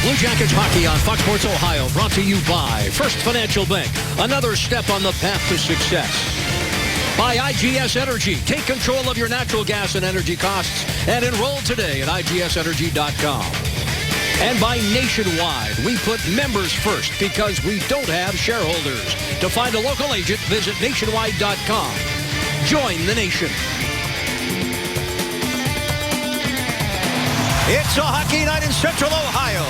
Blue Jackets hockey on Fox Sports Ohio, brought to you by First Financial Bank. Another step on the path to success. By IGS Energy. Take control of your natural gas and energy costs and enroll today at IGSenergy.com. And by Nationwide. We put members first because we don't have shareholders. To find a local agent, visit Nationwide.com. Join the nation. It's a hockey night in Central Ohio.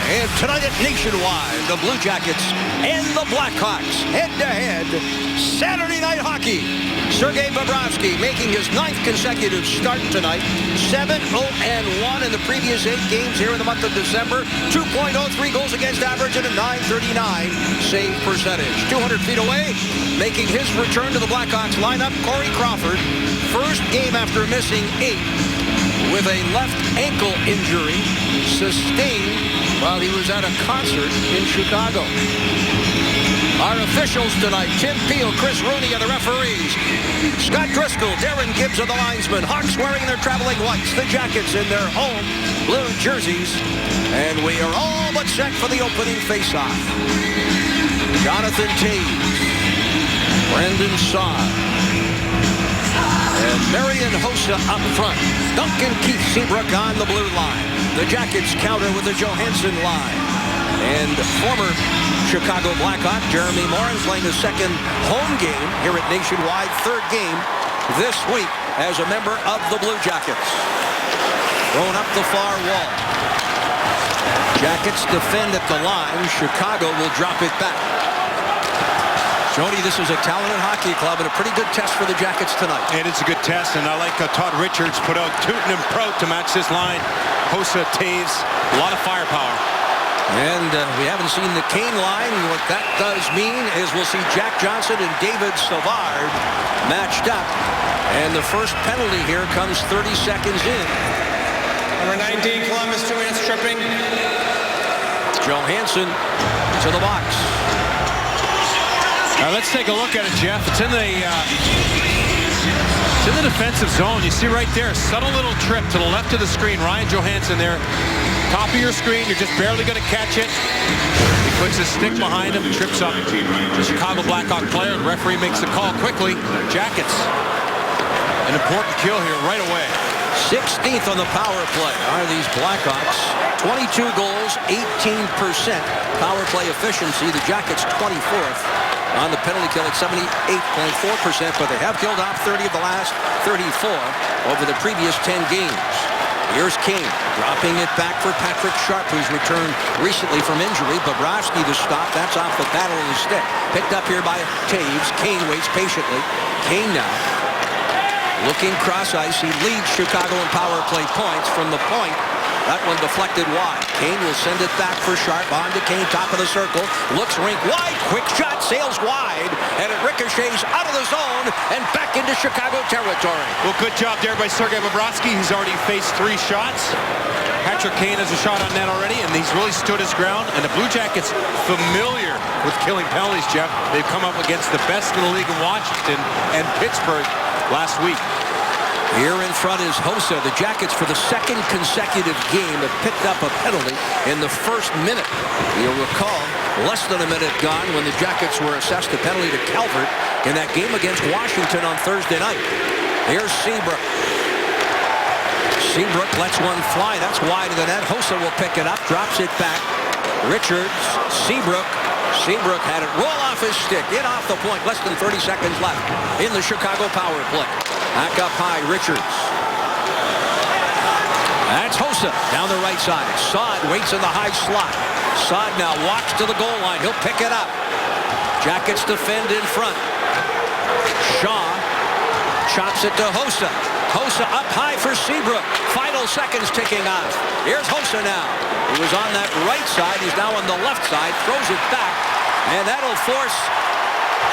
And tonight at Nationwide, the Blue Jackets and the Blackhawks head-to-head Saturday night hockey. Sergei Bobrovsky making his 9th consecutive start tonight. 7-0-1 in the previous 8 games here in the month of December. 2.03 goals against average and a .939 save percentage. 200 feet away, making his return to the Blackhawks lineup, Corey Crawford. First game after missing 8. With a left ankle injury sustained while he was at a concert in Chicago. Our officials tonight, Tim Peel, Chris Rooney are the referees. Scott Driscoll, Darren Gibbs are the linesmen. Hawks wearing their traveling whites, the Jackets in their home blue jerseys. And we are all but set for the opening faceoff. Jonathan Toews, Brendan Saad, and Marian Hossa up front. Duncan Keith Seabrook on the blue line. The Jackets counter with the Johansson line. And former Chicago Blackhawk Jeremy Morin playing his second home game here at Nationwide. Third game this week as a member of the Blue Jackets. Thrown up the far wall. Jackets defend at the line. Chicago will drop it back. Jody, this is a talented hockey club and a pretty good test for the Jackets tonight. And it's a good test, and I like Todd Richards put out Tootin and Prout to match this line. Hossa, Toews, a lot of firepower. And we haven't seen the Kane line. What that does mean is we'll see Jack Johnson and David Savard matched up. And the first penalty here comes 30 seconds in. Number 19, Columbus, 2 minutes tripping. Johansson to the box. Now let's take a look at it, Jeff. It's in the defensive zone. You see right there, subtle little trip to the left of the screen. Ryan Johansson there, top of your screen. You're just barely going to catch it. He puts his stick behind him, trips up the Chicago Blackhawk player. The referee makes the call quickly. Jackets, an important kill here right away. 16th on the power play are these Blackhawks. 22 goals, 18% power play efficiency. The Jackets 24th. On the penalty kill at 78.4%, but they have killed off 30 of the last 34 over the previous 10 games. Here's Kane dropping it back for Patrick Sharp, who's returned recently from injury. Bobrovsky the stop. That's off the battle of the stick. Picked up here by Toews. Kane waits patiently. Kane now looking cross ice. He leads Chicago in power play points from the point. That one deflected wide. Kane will send it back for Sharp. On to Kane, top of the circle. Looks rink wide. Quick shot, sails wide. And it ricochets out of the zone and back into Chicago territory. Well, good job there by Sergei Bobrovsky. He's already faced 3 shots. Patrick Kane has a shot on net already, and he's really stood his ground. And the Blue Jackets familiar with killing penalties, Jeff. They've come up against the best in the league in Washington and Pittsburgh last week. Here in front is Hossa. The Jackets, for the second consecutive game, have picked up a penalty in the first minute. You'll recall, less than a minute gone when the Jackets were assessed a penalty to Calvert in that game against Washington on Thursday night. Here's Seabrook. Seabrook lets one fly. That's wide of the net. Hossa will pick it up, drops it back. Richards, Seabrook. Seabrook had it roll off his stick, in off the point, less than 30 seconds left in the Chicago power play. Back up high, Richards. That's Hossa down the right side. Saad waits in the high slot. Saad now walks to the goal line. He'll pick it up. Jackets defend in front. Shaw chops it to Hossa. Hossa up high for Seabrook. Final seconds ticking off. Here's Hossa now. He was on that right side. He's now on the left side. Throws it back. And that'll force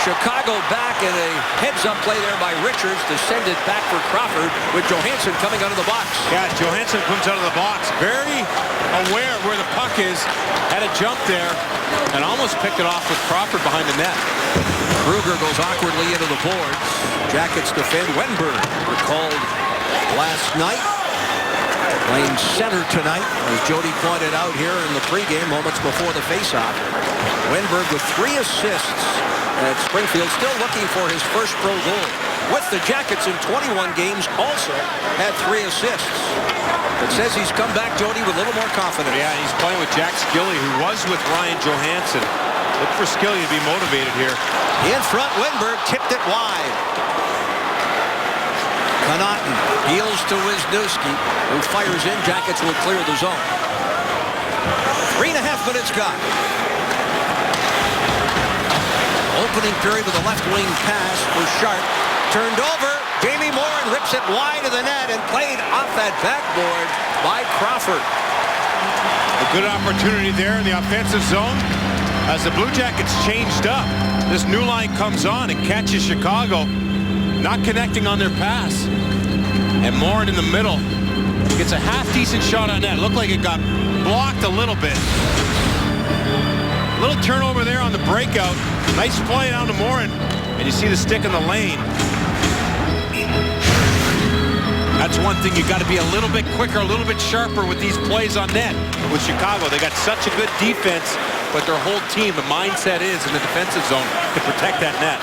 Chicago back, in a heads-up play there by Richards to send it back for Crawford, with Johansson coming out of the box. Yeah, Johansson comes out of the box, very aware of where the puck is, had a jump there, and almost picked it off with Crawford behind the net. Kruger goes awkwardly into the boards. Jackets defend. Wenberg recalled last night. Playing center tonight, as Jody pointed out here in the pregame moments before the faceoff. Wenberg with 3 assists at Springfield, still looking for his first pro goal. With the Jackets in 21 games, also had 3 assists. It says he's come back, Jody, with a little more confidence. Yeah, he's playing with Jack Skilly, who was with Ryan Johansson. Look for Skilly to be motivated here. In front, Wenberg tipped it wide. Connaughton deals to Wisniewski, who fires in. Jackets will clear the zone. 3.5 minutes gone. Opening period with a left wing pass for Sharp. Turned over. Jamie Moran rips it wide of the net and played off that backboard by Crawford. A good opportunity there in the offensive zone as the Blue Jackets changed up. This new line comes on and catches Chicago, not connecting on their pass. And Moran in the middle gets a half-decent shot on net. Looked like it got blocked a little bit. Little turnover there on the breakout. Nice play down to Moran. And you see the stick in the lane. That's one thing, you got to be a little bit quicker, a little bit sharper with these plays on net. With Chicago, they got such a good defense, but their whole team, the mindset is in the defensive zone to protect that net.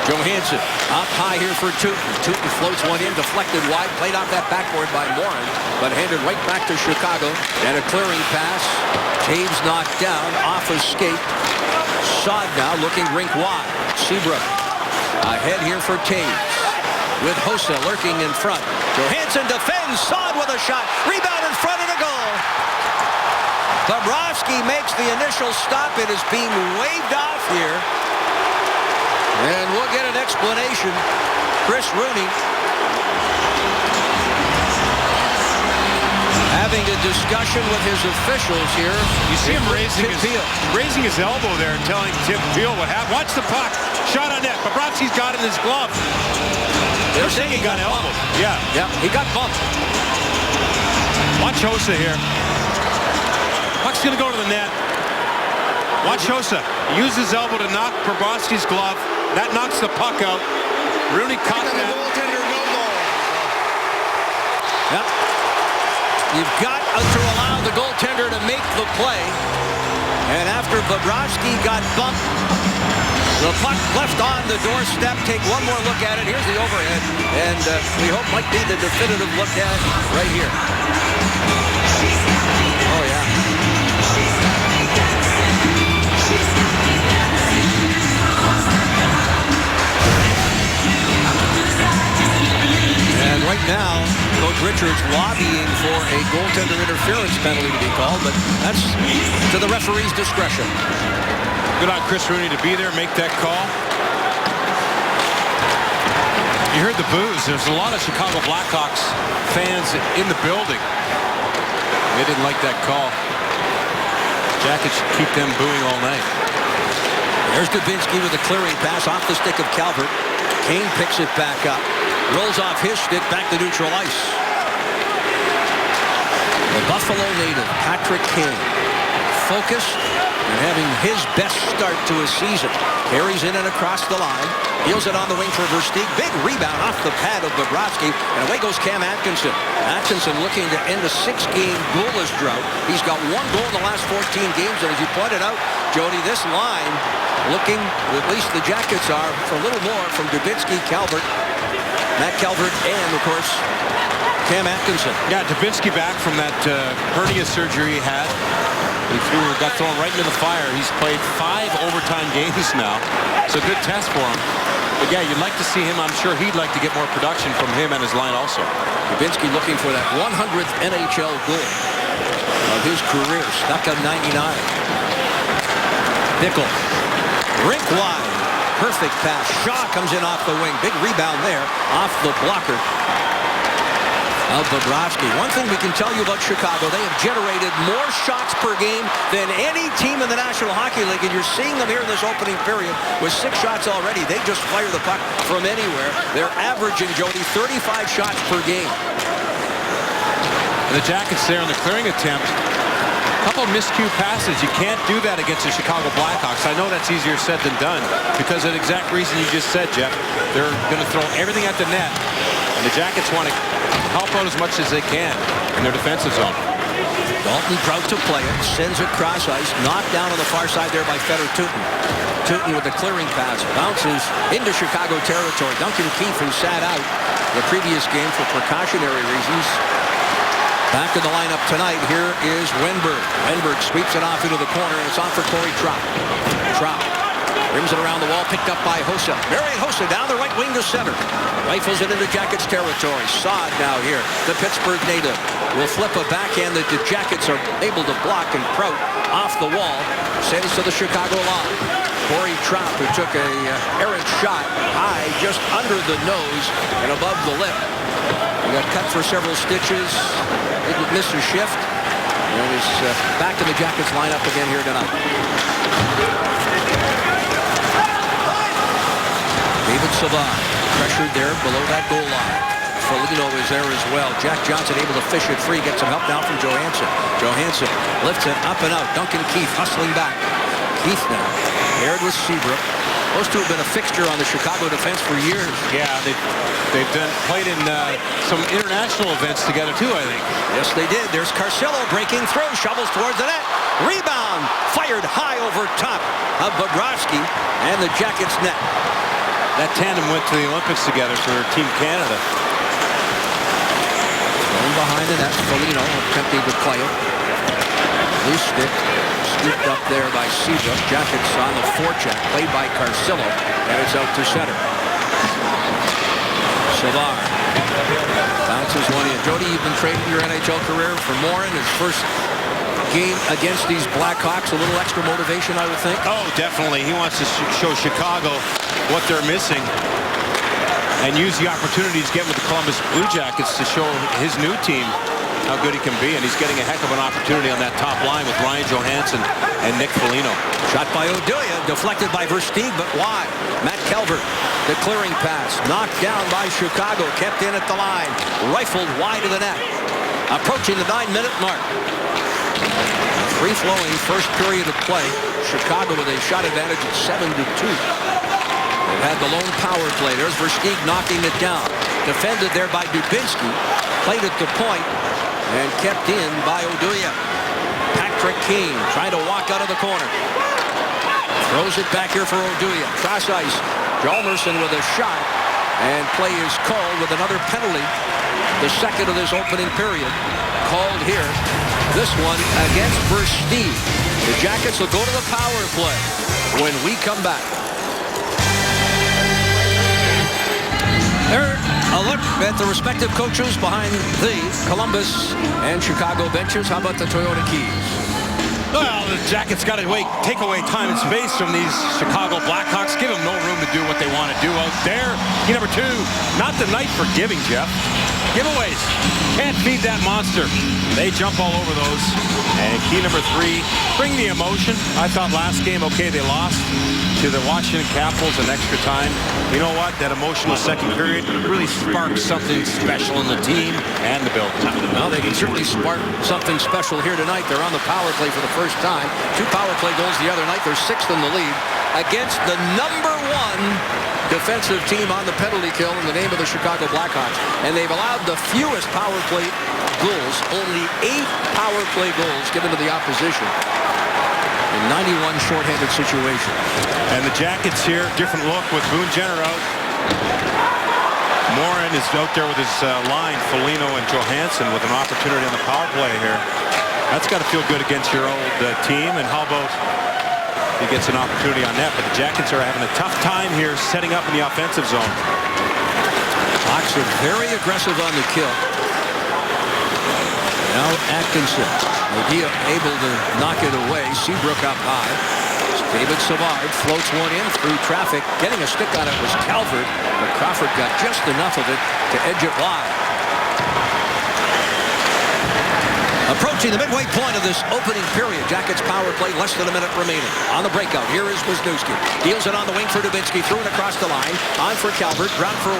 Johansson up high here for Tootin. Tootin floats one in, deflected wide, played off that backboard by Moran, but handed right back to Chicago. And a clearing pass. Taves knocked down, off a skate. Saad now looking rink wide. Seabrook ahead here for Taves, with Hossa lurking in front. Johansson defends. Saad with a shot. Rebound in front of the goal. Bobrovsky makes the initial stop. It is being waved off here. And we'll get an explanation. Chris Rooney having a discussion with his officials here. You see him raising his elbow there and telling Tim Peel what happened. Watch the puck. Shot on net. Bobrovsky's got it in his glove. They're saying he got elbowed. Yeah. Yeah, he got bumped. Watch Hossa here. Puck's going to go to the net. Watch Hossa. He used his elbow to knock Bobrovsky's glove. That knocks the puck out. Rooney caught that. Yep. You've got to allow the goaltender to make the play. And after Bobrovsky got bumped, the puck left on the doorstep. Take one more look at it. Here's the overhead. And we hope might be the definitive look at it right here. Oh, yeah. And right now, Coach Richards lobbying for a goaltender interference penalty to be called, but that's to the referee's discretion. Good on Chris Rooney to be there, make that call. You heard the boos. There's a lot of Chicago Blackhawks fans in the building. They didn't like that call. Jackets should keep them booing all night. There's Dubinsky with a clearing pass off the stick of Calvert. Kane picks it back up. Rolls off his stick back to neutral ice. The Buffalo native, Patrick Kane, focused and having his best start to a season. Carries in and across the line. Deals it on the wing for Versteeg. Big rebound off the pad of Bobrovsky. And away goes Cam Atkinson. Atkinson looking to end a 6-game goalless drought. He's got 1 goal in the last 14 games. And as you pointed out, Jody, this line looking, at least the Jackets are, for a little more from Dubinsky, Calvert, Matt Calvert, and, of course, Cam Atkinson. Yeah, Dubinsky back from that hernia surgery he had. He got thrown right into the fire. He's played 5 overtime games now. It's a good test for him. But yeah, you'd like to see him. I'm sure he'd like to get more production from him and his line also. Dubinsky looking for that 100th NHL goal of his career. Stuck on 99. Bickle. Rink wide. Perfect pass. Shaw comes in off the wing. Big rebound there off the blocker of Bobrovsky. One thing we can tell you about Chicago, they have generated more shots per game than any team in the National Hockey League, and you're seeing them here in this opening period with 6 shots already. They just fire the puck from anywhere. They're averaging, Jody, 35 shots per game. And the Jackets there on the clearing attempt. A couple of miscue passes. You can't do that against the Chicago Blackhawks. I know that's easier said than done because of the exact reason you just said, Jeff. They're going to throw everything at the net, and the Jackets want to help out as much as they can. in their defensive zone. Dalton Prout to play it, sends it cross ice, knocked down on the far side there by Fedor Tutin. Tutin with the clearing pass, bounces into Chicago territory. Duncan Keith, who sat out the previous game for precautionary reasons, back in the lineup tonight. Here is Wenberg. Wenberg sweeps it off into the corner, and it's on for Corey Trout. Trout rims it around the wall, picked up by Hossa. Marian Hossa down the right wing to center. Rifles it into Jackets territory. Saad now here, the Pittsburgh native, will flip a backhand that the Jackets are able to block, and Prout off the wall sends to the Chicago line. Corey Trout, who took a errant shot high just under the nose and above the lip. He got cut for several stitches. Didn't miss a shift. And is back in the Jackets lineup again here tonight. David Savard pressured there below that goal line. Foligno is there as well. Jack Johnson able to fish it free. Gets some help now from Johansson. Johansson lifts it up and out. Duncan Keith hustling back. Keith now paired with Seabrook. Those two have been a fixture on the Chicago defense for years. Yeah, they've played in some international events together too, I think. Yes, they did. There's Carcillo breaking through, shovels towards the net. Rebound, fired high over top of Bobrovsky and the Jackets net. That tandem went to the Olympics together for Team Canada. Thrown behind the net, Foligno attempting to play it. Loose stick, scooped up there by Seabrook. Jackets on the forecheck, played by Carcillo, and it's out to center. Savard bounces one in. Jody, you've been traded your NHL career for Morin. His first game against these Blackhawks, a little extra motivation, I would think. Oh, definitely. He wants to show Chicago what they're missing and use the opportunities to get with the Columbus Blue Jackets to show his new team how good he can be, and he's getting a heck of an opportunity on that top line with Ryan Johansson and Nick Foligno. Shot by Oduya, deflected by Versteeg, but wide. Matt Calvert, the clearing pass, knocked down by Chicago, kept in at the line, rifled wide of the net. Approaching the 9-minute mark. Free-flowing first period of play. Chicago with a shot advantage of 7-2. They've had the lone power play. There's Versteeg knocking it down. Defended there by Dubinsky. Played at the point and kept in by Oduya. Patrick Kane trying to walk out of the corner. Throws it back here for Oduya. Cross ice. Hjalmarsson with a shot. And play is called with another penalty. The second of this opening period. Called here. This one against Versteeg. The Jackets will go to the power play when we come back. There, a look at the respective coaches behind the Columbus and Chicago benches. How about the Toyota Keys? Well, the Jackets got to take away time and space from these Chicago Blackhawks. Give them no room to do what they want to do out there. Key number 2, not the night for giving, Jeff. Giveaways. Can't feed that monster. They jump all over those. And key number 3, bring the emotion. I thought last game, okay, they lost to the Washington Capitals in extra time. You know what? That emotional second period really sparked something special in the team and the building. Well, they can certainly spark something special here tonight. They're on the power play for the first time. 2 power play goals the other night. They're 6th in the league against the number 1 defensive team on the penalty kill in the name of the Chicago Blackhawks. And they've allowed the fewest power play goals, only 8 power play goals given to the opposition in 91 shorthanded situations. And the Jackets here, different look with Boone Jenner out. Morin is out there with his line, Foligno and Johansson, with an opportunity on the power play here. That's got to feel good against your old team. And how about he gets an opportunity on net? But the Jackets are having a tough time here setting up in the offensive zone. Hawks are very aggressive on the kill. Now Atkinson will be able to knock it away. Seabrook up high. David Savard floats one in through traffic. Getting a stick on it was Calvert, but Crawford got just enough of it to edge it wide. Approaching the midway point of this opening period. Jackets power play, less than a minute remaining. On the breakout, here is Wisniewski. Deals it on the wing for Dubinsky. Threw it across the line. On for Calvert. Ground for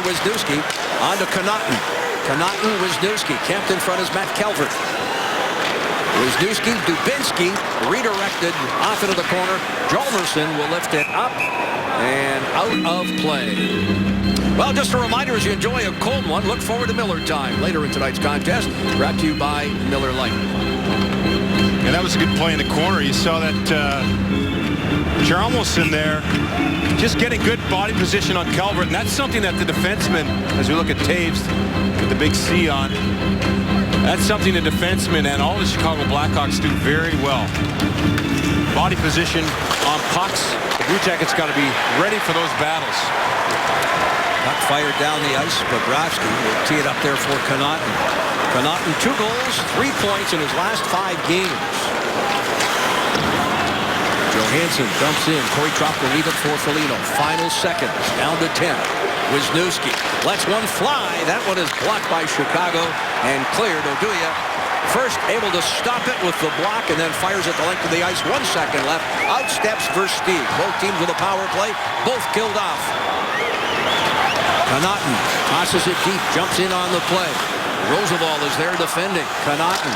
Wisniewski. On to Connaughton. Connaughton, Wisniewski. Camped in front is Matt Calvert. Wisniewski, Dubinsky, redirected off into the corner. Hjalmarsson will lift it up and out of play. Well, just a reminder, as you enjoy a cold one, look forward to Miller Time later in tonight's contest, brought to you by Miller Lite. And that was a good play in the corner. You saw that Charmelson there just getting good body position on Calvert, and that's something that the defenseman, as we look at Taves with the big C on, that's something the defensemen and all the Chicago Blackhawks do very well. Body position on pucks. The Blue Jackets got to be ready for those battles. Puck fired down the ice. Bobrovsky will tee it up there for Connaughton. Connaughton, 2 goals, 3 points in his last 5 games. Johansson dumps in. Corey Tropp will leave it for Foligno. Final seconds, down to 10. Wisniewski lets one fly. That one is blocked by Chicago and cleared. Oduya first able to stop it with the block and then fires at the length of the ice. 1 second left. Out steps Versteeg. Both teams with a power play. Both killed off. Connaughton tosses it deep. Jumps in on the play. Roosevelt is there defending. Connaughton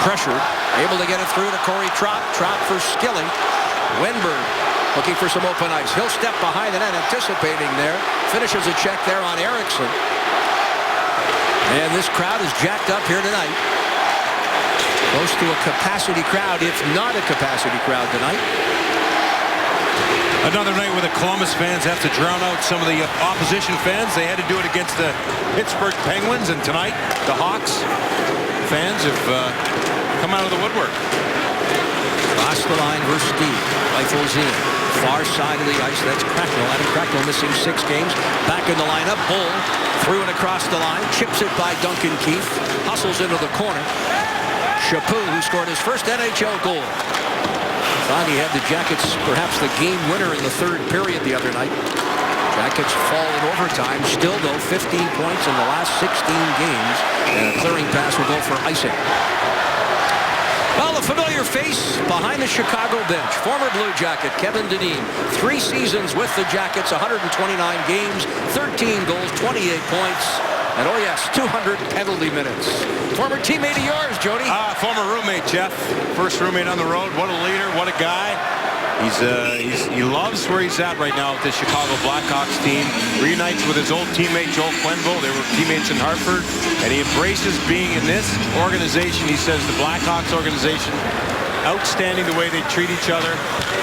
pressured. Able to get it through to Corey Tropp. Tropp for Skilly. Wenberg looking for some open ice. He'll step behind the net, anticipating there. Finishes a check there on Erickson. And this crowd is jacked up here tonight. Close to a capacity crowd, if not a capacity crowd tonight. Another night where the Columbus fans have to drown out some of the opposition fans. They had to do it against the Pittsburgh Penguins, and tonight the Hawks fans have come out of the woodwork. Across the line, Versteeg rifles in. Far side of the ice, that's Cracknell. Adam Cracknell missing 6 games. Back in the lineup, Bull threw it across the line. Chips it by Duncan Keith. Hustles into the corner. Chaput, who scored his first NHL goal. Thought he had the Jackets, perhaps the game winner in the 3rd period the other night. Jackets fall in overtime. Still, though, 15 points in the last 16 games. And a clearing pass will go for icing. Well, a familiar face behind the Chicago bench. Former Blue Jacket Kevin Dineen. 3 seasons with the Jackets, 129 games, 13 goals, 28 points. And oh yes, 200 penalty minutes. Former teammate of yours, Jody. Former roommate, Jeff. First roommate on the road. What a leader, what a guy. He loves where he's at right now with the Chicago Blackhawks team. Reunites with his old teammate Joel Quenneville. They were teammates in Hartford, and he embraces being in this organization. He says the Blackhawks organization, outstanding the way they treat each other,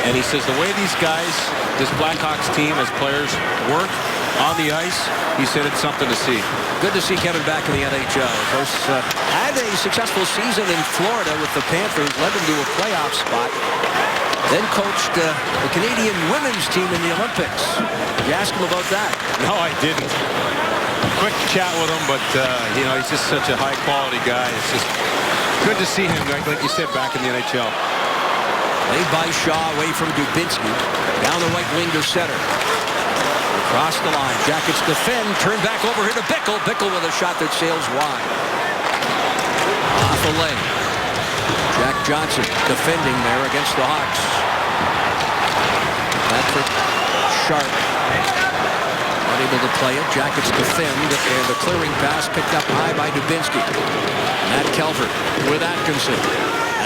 and he says the way these guys, this Blackhawks team as players, work on the ice, he said it's something to see. Good to see Kevin back in the NHL. Of course, had a successful season in Florida with the Panthers, led them to a playoff spot. Then coached the Canadian women's team in the Olympics. Did you ask him about that? No, I didn't. Quick chat with him, but you know, he's just such a high-quality guy. It's just good to see him, like you said, back in the NHL. Played by Shaw, away from Dubinsky. Down the right wing to center. Across the line. Jackets defend. Turn back over here to Bickle. Bickle with a shot that sails wide. Off the lane. Jack Johnson defending there against the Hawks. Patrick Sharp not able to play it. Jackets defend, and the clearing pass picked up high by Dubinsky. Matt Calvert with Atkinson.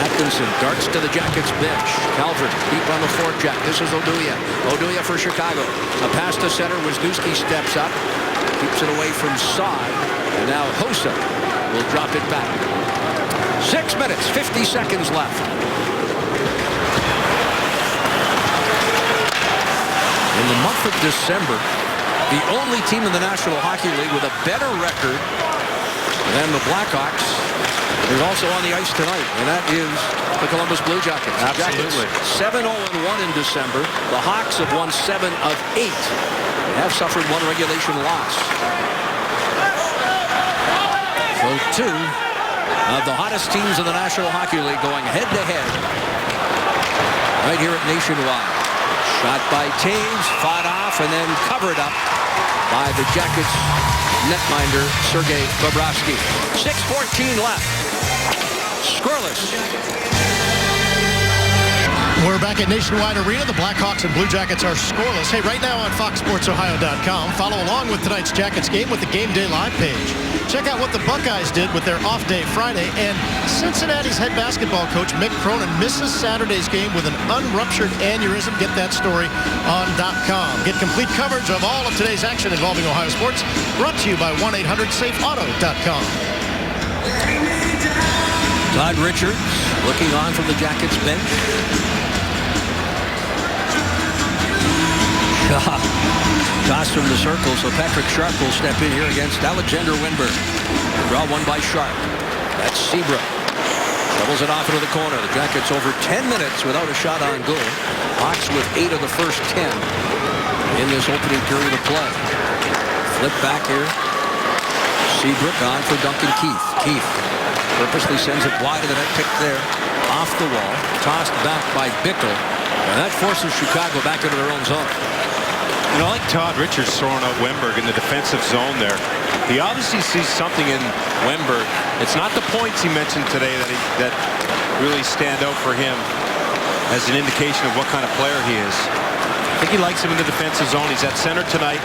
Atkinson darts to the Jackets bench. Calvert deep on the forecheck. This is Oduya. Oduya for Chicago. A pass to center. Wisniewski steps up. Keeps it away from Saad. And now Hossa will drop it back. 6 minutes, 50 seconds left. In the month of December, the only team in the National Hockey League with a better record than the Blackhawks is also on the ice tonight, and that is the Columbus Blue Jackets. Absolutely. 7-0-1 in December. The Hawks have won 7 of 8. They have suffered 1 regulation loss. So 2 of the hottest teams in the National Hockey League going head-to-head right here at Nationwide. Shot by Taves, fought off, and then covered up by the Jackets netminder, Sergei Bobrovsky. 6:14 left. Scoreless. We're back at Nationwide Arena. The Blackhawks and Blue Jackets are scoreless. Hey, right now on FoxSportsOhio.com, follow along with tonight's Jackets game with the Game Day Live page. Check out what the Buckeyes did with their off day Friday. And Cincinnati's head basketball coach, Mick Cronin, misses Saturday's game with an unruptured aneurysm. Get that story on .com. Get complete coverage of all of today's action involving Ohio sports. Brought to you by 1-800-SAFE-AUTO.com. Todd Richards looking on from the Jackets bench. Toss from the circle, so Patrick Sharp will step in here against Alexander Wennberg. Draw one by Sharp. That's Seabrook. Shovels it off into the corner. The Jackets over 10 minutes without a shot on goal. Hawks with 8 of the first 10 in this opening period of play. Flip back here. Seabrook on for Duncan Keith. Keith purposely sends it wide of the net, picked there. Off the wall. Tossed back by Bickle. And that forces Chicago back into their own zone. You know, I like Todd Richards throwing out Wennberg in the defensive zone there. He obviously sees something in Wennberg. It's not the points he mentioned today that really stand out for him as an indication of what kind of player he is. I think he likes him in the defensive zone. He's at center tonight.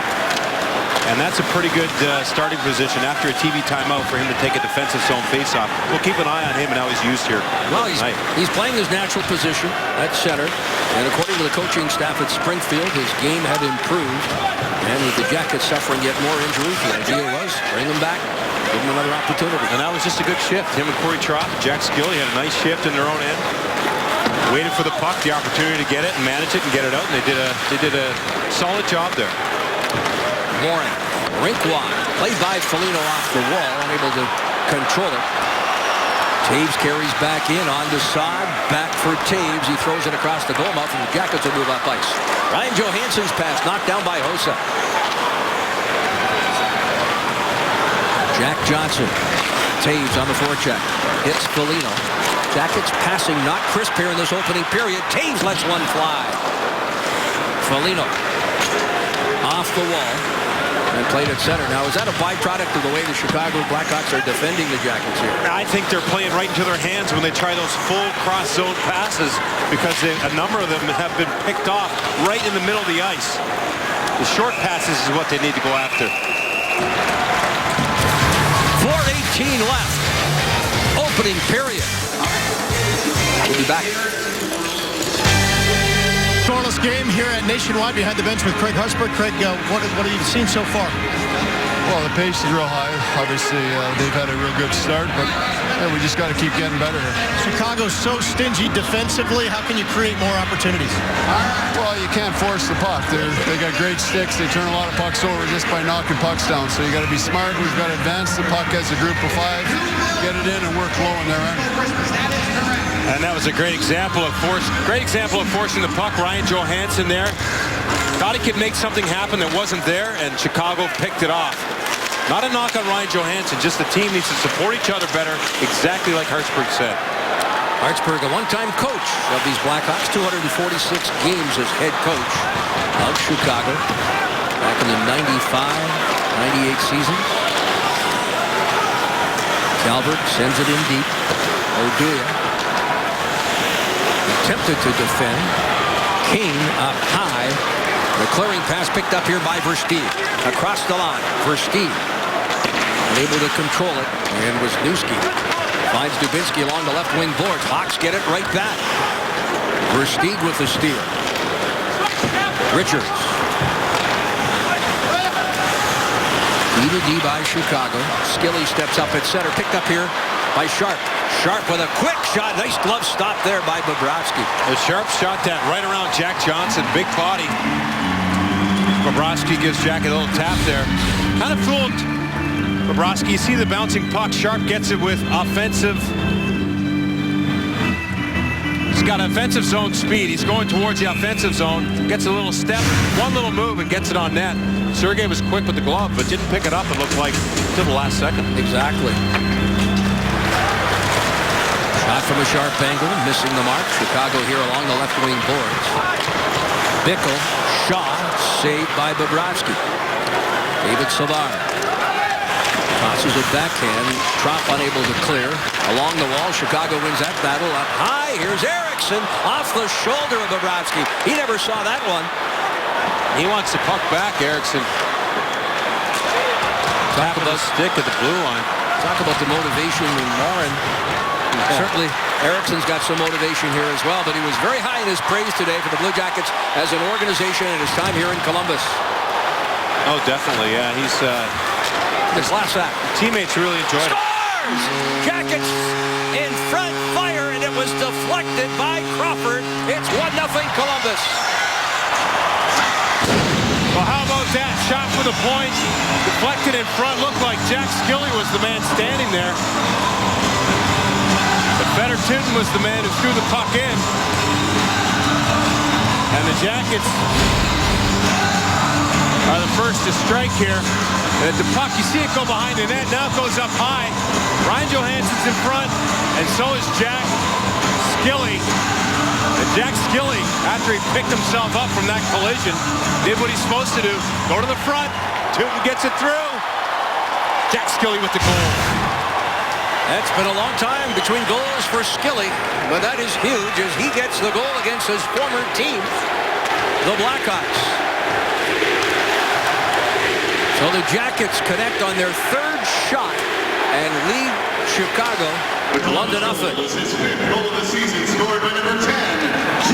And that's a pretty good starting position after a TV timeout for him to take a defensive zone faceoff. We'll keep an eye on him and how he's used here. Well, he's playing his natural position at center. And according to the coaching staff at Springfield, his game had improved. And with the Jackets suffering yet more injuries, the idea was bring him back, give him another opportunity. And that was just a good shift. Him and Corey Trott, Jack Skilly had a nice shift in their own end. Waited for the puck, the opportunity to get it and manage it and get it out. And they did a solid job there. Warren, rink wide, played by Foligno off the wall, unable to control it. Taves carries back in on the side, back for Taves. He throws it across the goal mouth, and the Jackets will move up ice. Ryan Johansson's pass knocked down by Hossa. Jack Johnson, Taves on the forecheck, hits Foligno. Jackets passing not crisp here in this opening period. Taves lets one fly. Foligno off the wall. And played at center. Now, is that a byproduct of the way the Chicago Blackhawks are defending the Jackets here? I think they're playing right into their hands when they try those full cross-zone passes because a number of them have been picked off right in the middle of the ice. The short passes is what they need to go after. 4:18 left. Opening period. We'll be back. Scoreless game here at Nationwide behind the bench with Craig Harsberg. Craig, what have you seen so far? Well, the pace is real high. Obviously, they've had a real good start, but we just got to keep getting better here. Chicago's so stingy defensively. How can you create more opportunities? Well, you can't force the puck. They got great sticks. They turn a lot of pucks over just by knocking pucks down. So you got to be smart. We've got to advance the puck as a group of 5, get it in, and work low in their end. And that was a great example of forcing the puck. Ryan Johansson there. Thought he could make something happen that wasn't there, and Chicago picked it off. Not a knock on Ryan Johansson, just the team needs to support each other better, exactly like Harsberg said. Harsberg, a one-time coach of these Blackhawks, 246 games as head coach of Chicago back in the 95-98 seasons. Calvert sends it in deep. Oduya attempted to defend. King up high. The clearing pass picked up here by Versteeg. Across the line. Versteeg unable to control it. And Wisniewski finds Dubinsky along the left wing boards. Hawks get it right back. Versteeg with the steal. Richards. D by Chicago. Skilly steps up at center. Picked up here by Sharp. Sharp with a quick shot. Nice glove stop there by Bobrovsky. The Sharp shot that right around Jack Johnson. Big body. Bobrovsky gives Jack a little tap there. Kind of fooled Bobrovsky. You see the bouncing puck. Sharp gets it with offensive. He's got offensive zone speed. He's going towards the offensive zone. Gets a little step, one little move, and gets it on net. Sergei was quick with the glove, but didn't pick it up, it looked like, until the last second. Exactly. Shot from a sharp angle, missing the mark. Chicago here along the left wing boards. Bickle, Shaw, saved by Bobrovsky. David Savard tosses it backhand. Trop unable to clear. Along the wall, Chicago wins that battle. Up high, here's Erickson off the shoulder of Bobrovsky. He never saw that one. He wants the puck back, Erickson. Talk about stick at the blue line. Talk about the motivation in Warren. Certainly, Erickson's got some motivation here as well, but he was very high in his praise today for the Blue Jackets as an organization and his time here in Columbus. Oh, definitely, yeah. He's This last act. teammates really enjoyed it. Scores! Jackets in front, fire, and it was deflected by Crawford. It's 1-0 Columbus. Well, how about that? Shot for the point. Deflected in front. Looked like Jack Skilly was the man standing there. But Fedor-Tinton was the man who threw the puck in. And the Jackets are the first to strike here. And at the puck, you see it go behind the net. Now it goes up high. Ryan Johansson's in front, and so is Jack Skilly. And Jack Skilly, after he picked himself up from that collision, did what he's supposed to do. Go to the front. Tootin gets it through. Jack Skilly with the goal. It's been a long time between goals for Skilly, but that is huge as he gets the goal against his former team, the Blackhawks. So the Jackets connect on their third shot and lead Chicago 1-0. Goal of the season scored by number 10,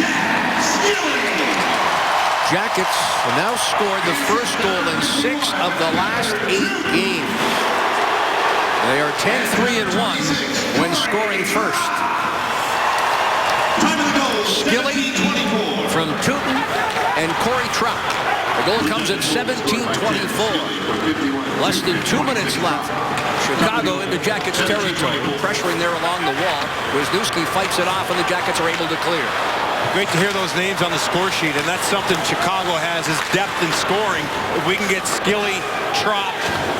Jack Skilly. Jackets have now scored the first goal in 6 of the last 8 games. They are 10-3-1 when scoring first. Time of the goal, Skilly 17-24. from Tootin and Corey Trout. The goal comes at 17:24. Less than 2 minutes left. Chicago into Jackets territory, pressuring there along the wall. Wisniewski fights it off, and the Jackets are able to clear. Great to hear those names on the score sheet, and that's something Chicago has, is depth in scoring. If we can get Skilly, Trop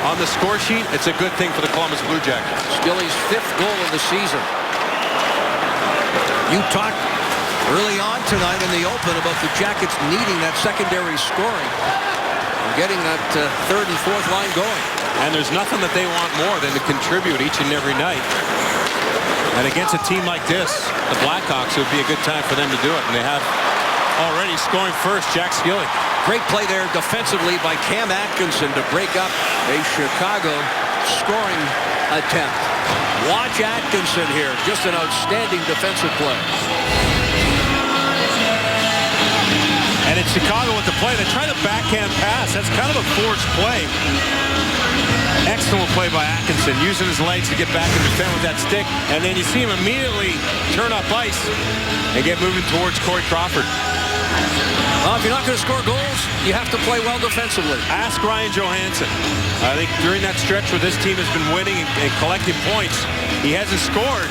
on the score sheet, it's a good thing for the Columbus Blue Jackets. Skilly's 5th goal of the season. You talked early on tonight in the open about the Jackets needing that secondary scoring and getting that third and fourth line going. And there's nothing that they want more than to contribute each and every night. And against a team like this, the Blackhawks, it would be a good time for them to do it. And they have already scoring first, Jack Skilly. Great play there defensively by Cam Atkinson to break up a Chicago scoring attempt. Watch Atkinson here. Just an outstanding defensive play. And it's Chicago with the play. They try to backhand pass. That's kind of a forced play. Excellent play by Atkinson, using his legs to get back and defend with that stick. And then you see him immediately turn up ice and get moving towards Corey Crawford. Well, if you're not going to score goals, you have to play well defensively. Ask Ryan Johansson. I think during that stretch where this team has been winning and collecting points, he hasn't scored,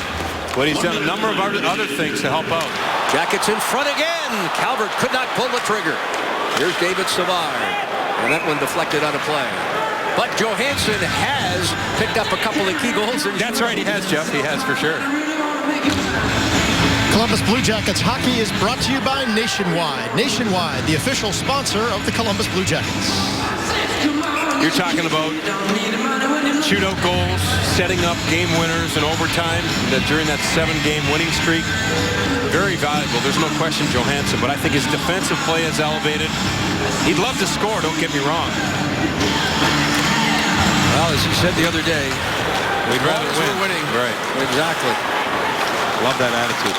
but he's done a number of other things to help out. Jackets in front again. Calvert could not pull the trigger. Here's David Savard. And that one deflected out of play. But Johansson has picked up a couple of key goals. That's right, he has, Jeff. He has for sure. Columbus Blue Jackets hockey is brought to you by Nationwide. Nationwide, the official sponsor of the Columbus Blue Jackets. You're talking about shootout goals, setting up game winners in overtime during that 7-game winning streak. Very valuable. There's no question, Johansson, but I think his defensive play is elevated. He'd love to score, don't get me wrong. Well, as he said the other day, we'd rather win. Winning. Right. Exactly. Love that attitude.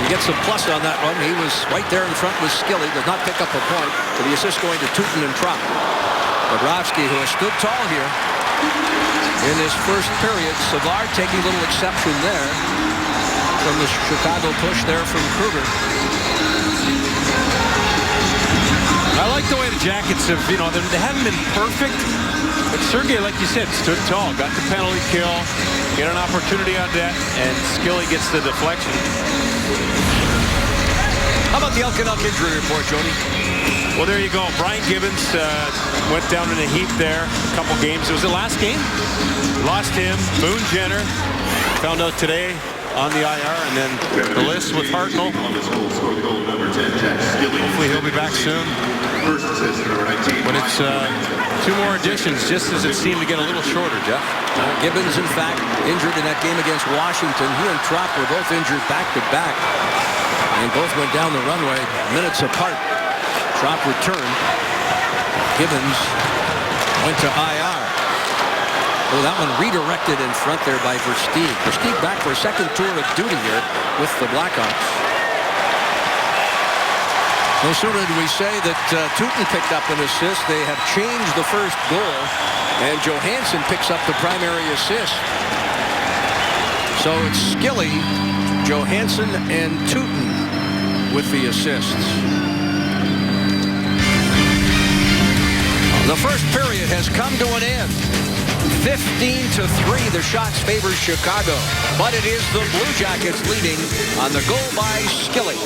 You get some plus on that one. He was right there in front with Skilly. Does not pick up a point. So the assist going to Tootin and Trop. Bobrovsky, who has stood tall here in this first period. Savard taking a little exception there from the Chicago push there from Kruger. I like the way the Jackets have, they haven't been perfect, but Sergei, like you said, stood tall, got the penalty kill, get an opportunity on that, and Skilly gets the deflection. How about the Elk injury report, Jody? Well, there you go. Brian Gibbons went down in a heap there a couple games. It was the last game. Lost him. Boone Jenner found out today on the IR, and then the list with Hartnell. Hopefully he'll be back soon. But it's 2 more additions just as it seemed to get a little shorter, Jeff. Gibbons, in fact, injured in that game against Washington. He and Trop were both injured back-to-back. And both went down the runway minutes apart. Trop returned. Gibbons went to IR. Oh, that one redirected in front there by Versteeg. Versteeg back for a second tour of duty here with the Blackhawks. No sooner did we say that Tooten picked up an assist, they have changed the first goal, and Johansson picks up the primary assist. So it's Skilly, Johansson, and Tooten with the assists. The first period has come to an end. 15-3, the shots favor Chicago, but it is the Blue Jackets leading on the goal by Skilly.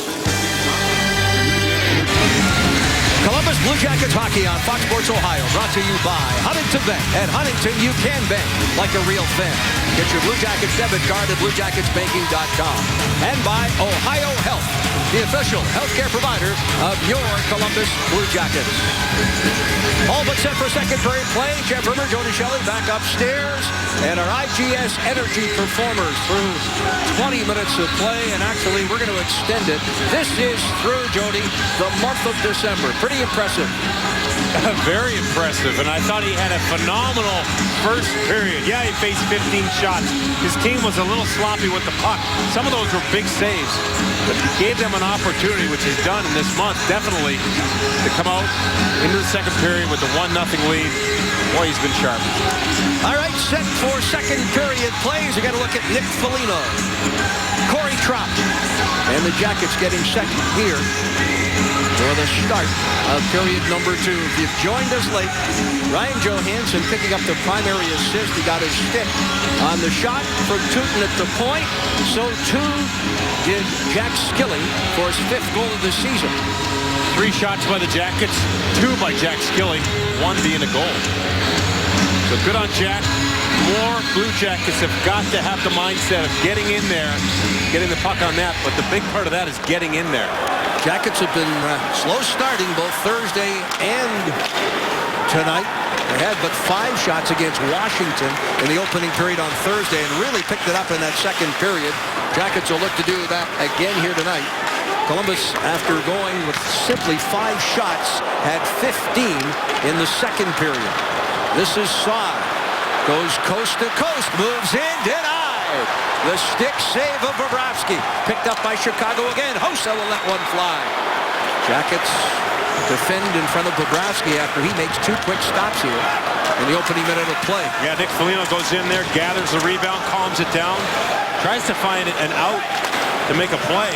Columbus Blue Jackets hockey on Fox Sports Ohio, brought to you by Huntington Bank. At Huntington, you can bank like a real fan. Get your Blue Jackets debit card at BlueJacketsBanking.com. And by Ohio Health, the official healthcare provider of your Columbus Blue Jackets. All but set for second period play. Jeff Rimer, Jody Shelley back upstairs. And our IGS Energy performers through 20 minutes of play. And actually, we're going to extend it. This is through, Jody, the month of December. Pretty impressive. Very impressive, and I thought he had a phenomenal first period. Yeah, he faced 15 shots. His team was a little sloppy with the puck. Some of those were big saves, but he gave them an opportunity, which he's done in this month, definitely, to come out into the second period with the 1-0 lead. Boy, he's been sharp. All right, set for second period plays. You got to look at Nick Foligno, Corey Trop, and the Jackets getting set here for the start of period number 2. If you've joined us late, Ryan Johansson picking up the primary assist. He got his stick on the shot from Tooten at the point. So too did Jack Skilly for his 5th goal of the season. 3 shots by the Jackets, 2 by Jack Skilly, 1 being a goal. So good on Jack. More Blue Jackets have got to have the mindset of getting in there, getting the puck on that, but the big part of that is getting in there. Jackets have been slow starting both Thursday and tonight. They had but 5 shots against Washington in the opening period on Thursday and really picked it up in that second period. Jackets will look to do that again here tonight. Columbus, after going with simply 5 shots, had 15 in the second period. This is Saad. Goes coast to coast, moves in, denied. The stick save of Bobrovsky. Picked up by Chicago again. Hossa will let one fly. Jackets defend in front of Bobrovsky after he makes 2 quick stops here in the opening minute of play. Yeah, Nick Foligno goes in there, gathers the rebound, calms it down, tries to find an out to make a play.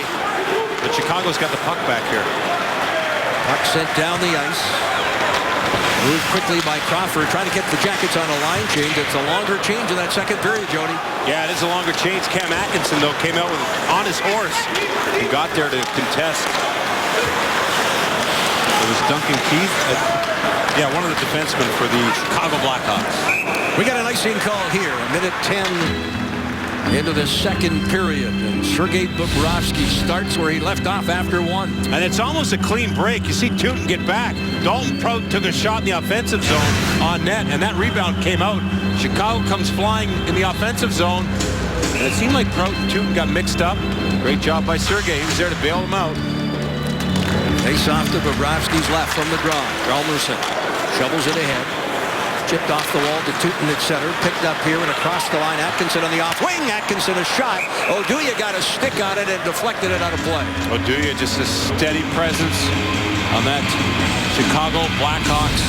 But Chicago's got the puck back here. Puck sent down the ice. Moved quickly by Crawford, trying to get the Jackets on a line change. It's a longer change in that second period, Jody. Yeah, it is a longer change. Cam Atkinson, though, came out on his horse. He got there to contest. It was Duncan Keith. Yeah, one of the defensemen for the Chicago Blackhawks. We got an icing call here. A minute 10 into the second period. And Sergei Bobrovsky starts where he left off after 1. And it's almost a clean break. You see Tooten get back. Dalton Prout took a shot in the offensive zone on net, and that rebound came out. Chicago comes flying in the offensive zone. And it seemed like Prout and Tooten got mixed up. Great job by Sergei. He was there to bail him out. Face off to Bobrovsky's left from the draw. Hjalmarsson shovels it ahead. Chipped off the wall to Tooten at center. Picked up here and across the line. Atkinson on the off wing. Atkinson a shot. Oduya got a stick on it and deflected it out of play. Oduya just a steady presence on that Chicago Blackhawks.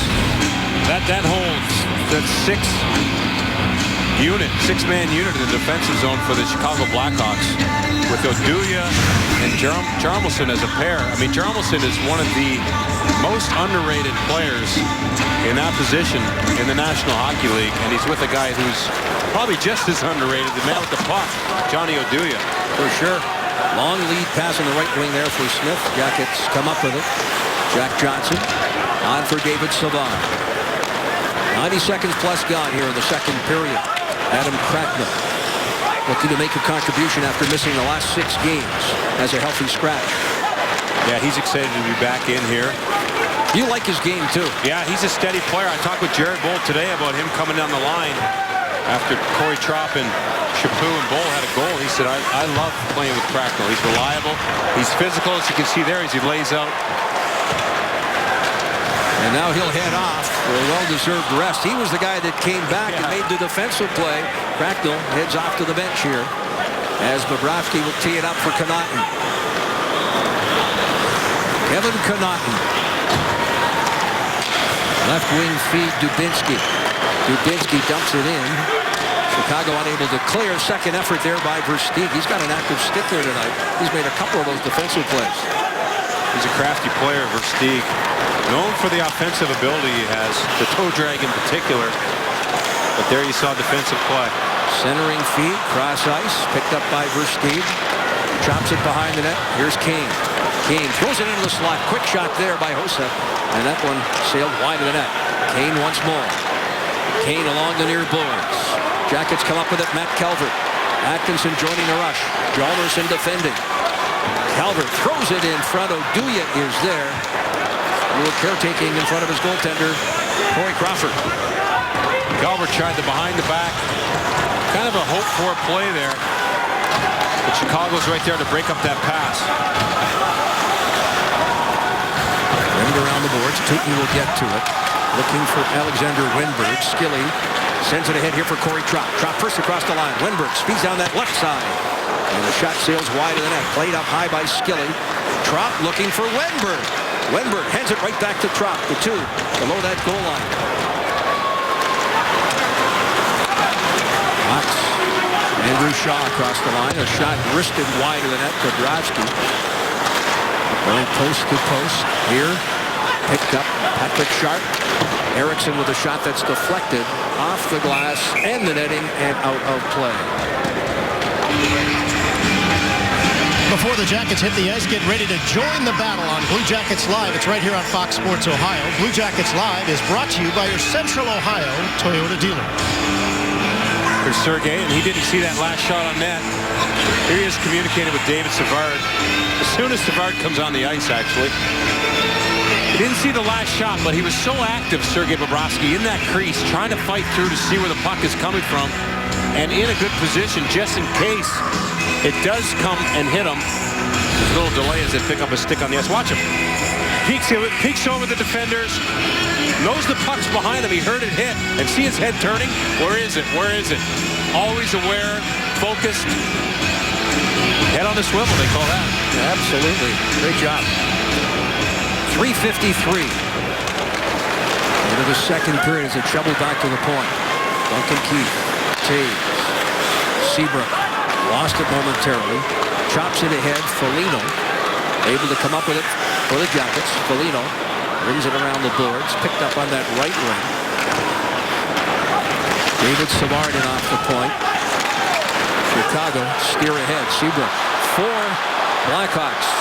That holds that 6-man unit in the defensive zone for the Chicago Blackhawks with Oduya and Hjalmarsson as a pair. I mean, Hjalmarsson is one of the most underrated players in that position in the National Hockey League, and he's with a guy who's probably just as underrated, the man with the puck, Johnny Oduya. For sure. Long lead pass on the right wing there for Smith. Jackets come up with it. Jack Johnson on for David Savard. 90 seconds plus gone here in the second period. Adam Crackman looking to make a contribution after missing the last 6 games as a healthy scratch. Yeah, he's excited to be back in here. You like his game, too. Yeah, he's a steady player. I talked with Jared Bolt today about him coming down the line after Corey Trop and Chaput and Bolt had a goal. He said, I love playing with Cracknell. He's reliable. He's physical, as you can see there, as he lays out. And now he'll head off for a well-deserved rest. He was the guy that came back and made the defensive play. Cracknell heads off to the bench here as Bobrovsky will tee it up for Connaughton. Kevin Connaughton. Left wing feed Dubinsky. Dubinsky dumps it in. Chicago unable to clear. Second effort there by Versteeg. He's got an active stick there tonight. He's made a couple of those defensive plays. He's a crafty player, Versteeg. Known for the offensive ability he has, the toe drag in particular. But there you saw defensive play. Centering feed, cross ice, picked up by Versteeg. Chops it behind the net. Here's Kane. Kane throws it into the slot. Quick shot there by Hossa. And that one sailed wide of the net. Kane once more. Kane along the near boards. Jackets come up with it. Matt Calvert. Atkinson joining the rush. Hjalmarsson defending. Calvert throws it in front. Oduya is there. A little caretaking in front of his goaltender, Corey Crawford. Calvert tried the behind the back. Kind of a hope for a play there. But Chicago's right there to break up that pass. Rimmed around the boards. Tooten will get to it. Looking for Alexander Wenberg. Skilly sends it ahead here for Corey Trop. Trop first across the line. Wenberg speeds down that left side. And the shot sails wide of the net. Played up high by Skilly. Trop looking for Wenberg. Wenberg hands it right back to Trop. The two below that goal line. Fox. Andrew Shaw across the line. A shot wristed wide of the net. Bobrovsky. Going post to post. Here. Picked up Patrick Sharp. Eriksson with a shot that's deflected off the glass and the netting and out of play. Before the Jackets hit the ice, get ready to join the battle on Blue Jackets Live. It's right here on Fox Sports Ohio. Blue Jackets Live is brought to you by your Central Ohio Toyota dealer. There's Sergei, and he didn't see that last shot on net. Here he is communicating with David Savard. As soon as Savard comes on the ice, actually. He didn't see the last shot, but he was so active, Sergei Bobrovsky, in that crease, trying to fight through to see where the puck is coming from, and in a good position just in case it does come and hit him. There's a little delay as they pick up a stick on the ice. Watch him. Peeks over the defenders. Knows the puck's behind him. He heard it hit. And see his head turning. Where is it? Where is it? Always aware, focused. Head on the swivel, they call that. Absolutely. Great job. 3:53. Into the second period as it shoveled back to the point. Duncan Keith. Taves. Seabrook. Lost it momentarily. Chops it ahead. Foligno able to come up with it for the Jackets. Foligno brings it around the boards. Picked up on that right wing. David Savard in off the point. Chicago steer ahead. Seabrook. 4 Blackhawks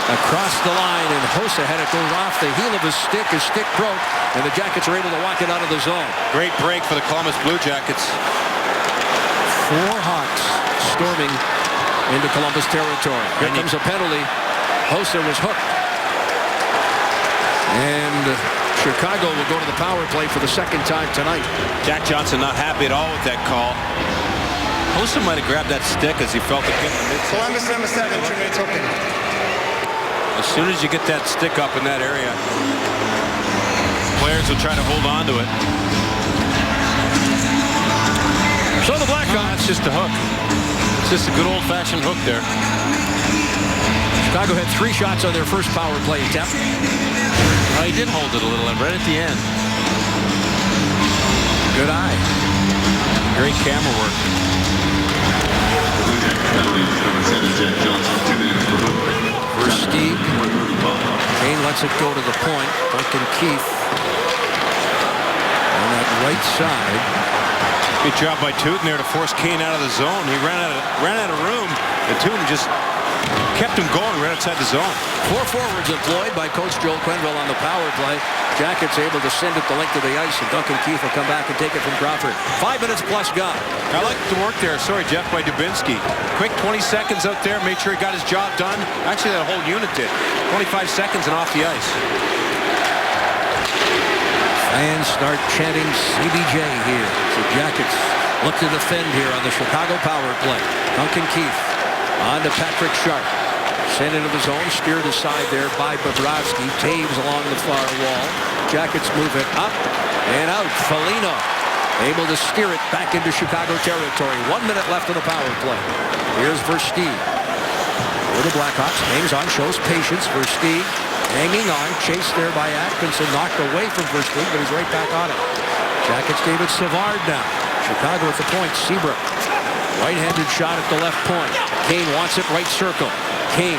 across the line, and Hossa had it go off the heel of his stick. His stick broke, and the Jackets are able to walk it out of the zone. Great break for the Columbus Blue Jackets. 4 Hawks storming into Columbus territory. Here comes a penalty. Hossa was hooked. And Chicago will go to the power play for the second time tonight. Jack Johnson not happy at all with that call. Hossa might have grabbed that stick as he felt it hit the mid-zone. Columbus number 7, 2 minutes open. As soon as you get that stick up in that area, players will try to hold on to it. So the Blackhawks. That's just a hook. It's just a good old-fashioned hook there. Chicago had 3 shots on their first power play attempt. He did hold it a little right at the end. Good eye. Great camera work. Versteeg. Kane lets it go to the point. Duncan Keith on that right side. Good job by Tooten there to force Kane out of the zone. He ran out of room, and Tooten just kept him going right outside the zone. 4 forwards employed by Coach Joel Quenneville on the power play. Jackets able to send it the length of the ice, and Duncan Keith will come back and take it from Crawford. 5 minutes plus gone. I like the work there. Sorry, Jeff, by Dubinsky. Quick 20 seconds out there. Made sure he got his job done. Actually, that whole unit did. 25 seconds and off the ice. Fans start chanting CBJ here. The Jackets look to defend here on the Chicago power play. Duncan Keith on to Patrick Sharp. Sent into the zone, steered aside there by Bobrovsky. Taves along the far wall. Jackets move it up and out. Foligno able to steer it back into Chicago territory. 1 minute left of the power play. Here's Versteeg. For the Blackhawks, hangs on, shows patience. Versteeg hanging on, chased there by Atkinson, knocked away from Versteeg, but he's right back on it. Jackets David Savard now. Chicago at the point. Seabrook. Right-handed shot at the left point. Kane wants it right circle. Kane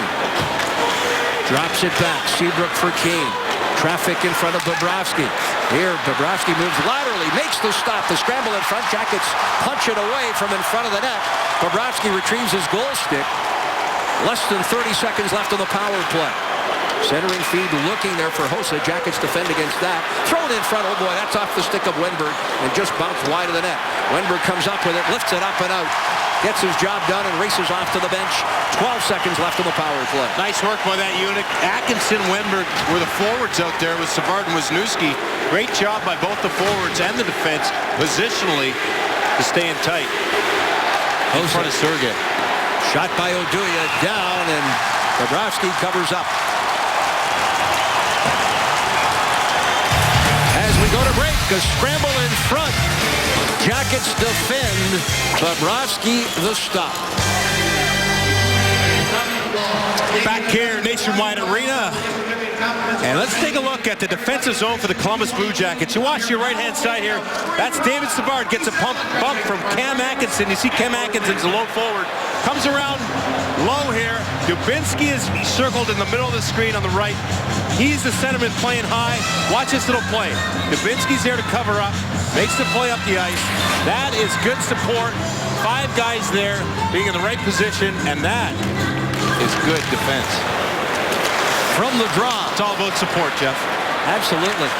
drops it back. Seabrook for Kane. Traffic in front of Bobrovsky. Here, Bobrovsky moves laterally, makes the stop. The scramble in front. Jackets punch it away from in front of the net. Bobrovsky retrieves his goal stick. Less than 30 seconds left on the power play. Centering feed looking there for Hossa. Jackets defend against that. Thrown in front. Oh boy, that's off the stick of Wenberg and just bounced wide of the net. Wenberg comes up with it, lifts it up and out. Gets his job done and races off to the bench. 12 seconds left on the power play. Nice work by that unit. Atkinson, Wenberg were the forwards out there with Savard and Wisniewski. Great job by both the forwards and the defense positionally to stay in tight. In front of Sergei. Shot by Oduya down and Bobrovsky covers up. As we go to break, a scramble in front. Jackets defend. Bobrovsky the stop. Back here, Nationwide Arena. And let's take a look at the defensive zone for the Columbus Blue Jackets. You watch your right-hand side here. That's David Savard. Gets a bump from Cam Atkinson. You see Cam Atkinson's a low forward. Comes around low here. Dubinsky is circled in the middle of the screen on the right. He's the centerman playing high. Watch this little play. Dubinsky's there to cover up. Makes the play up the ice. That is good support. 5 guys there being in the right position. And that is good defense. From the draw. It's all about support, Jeff. Absolutely.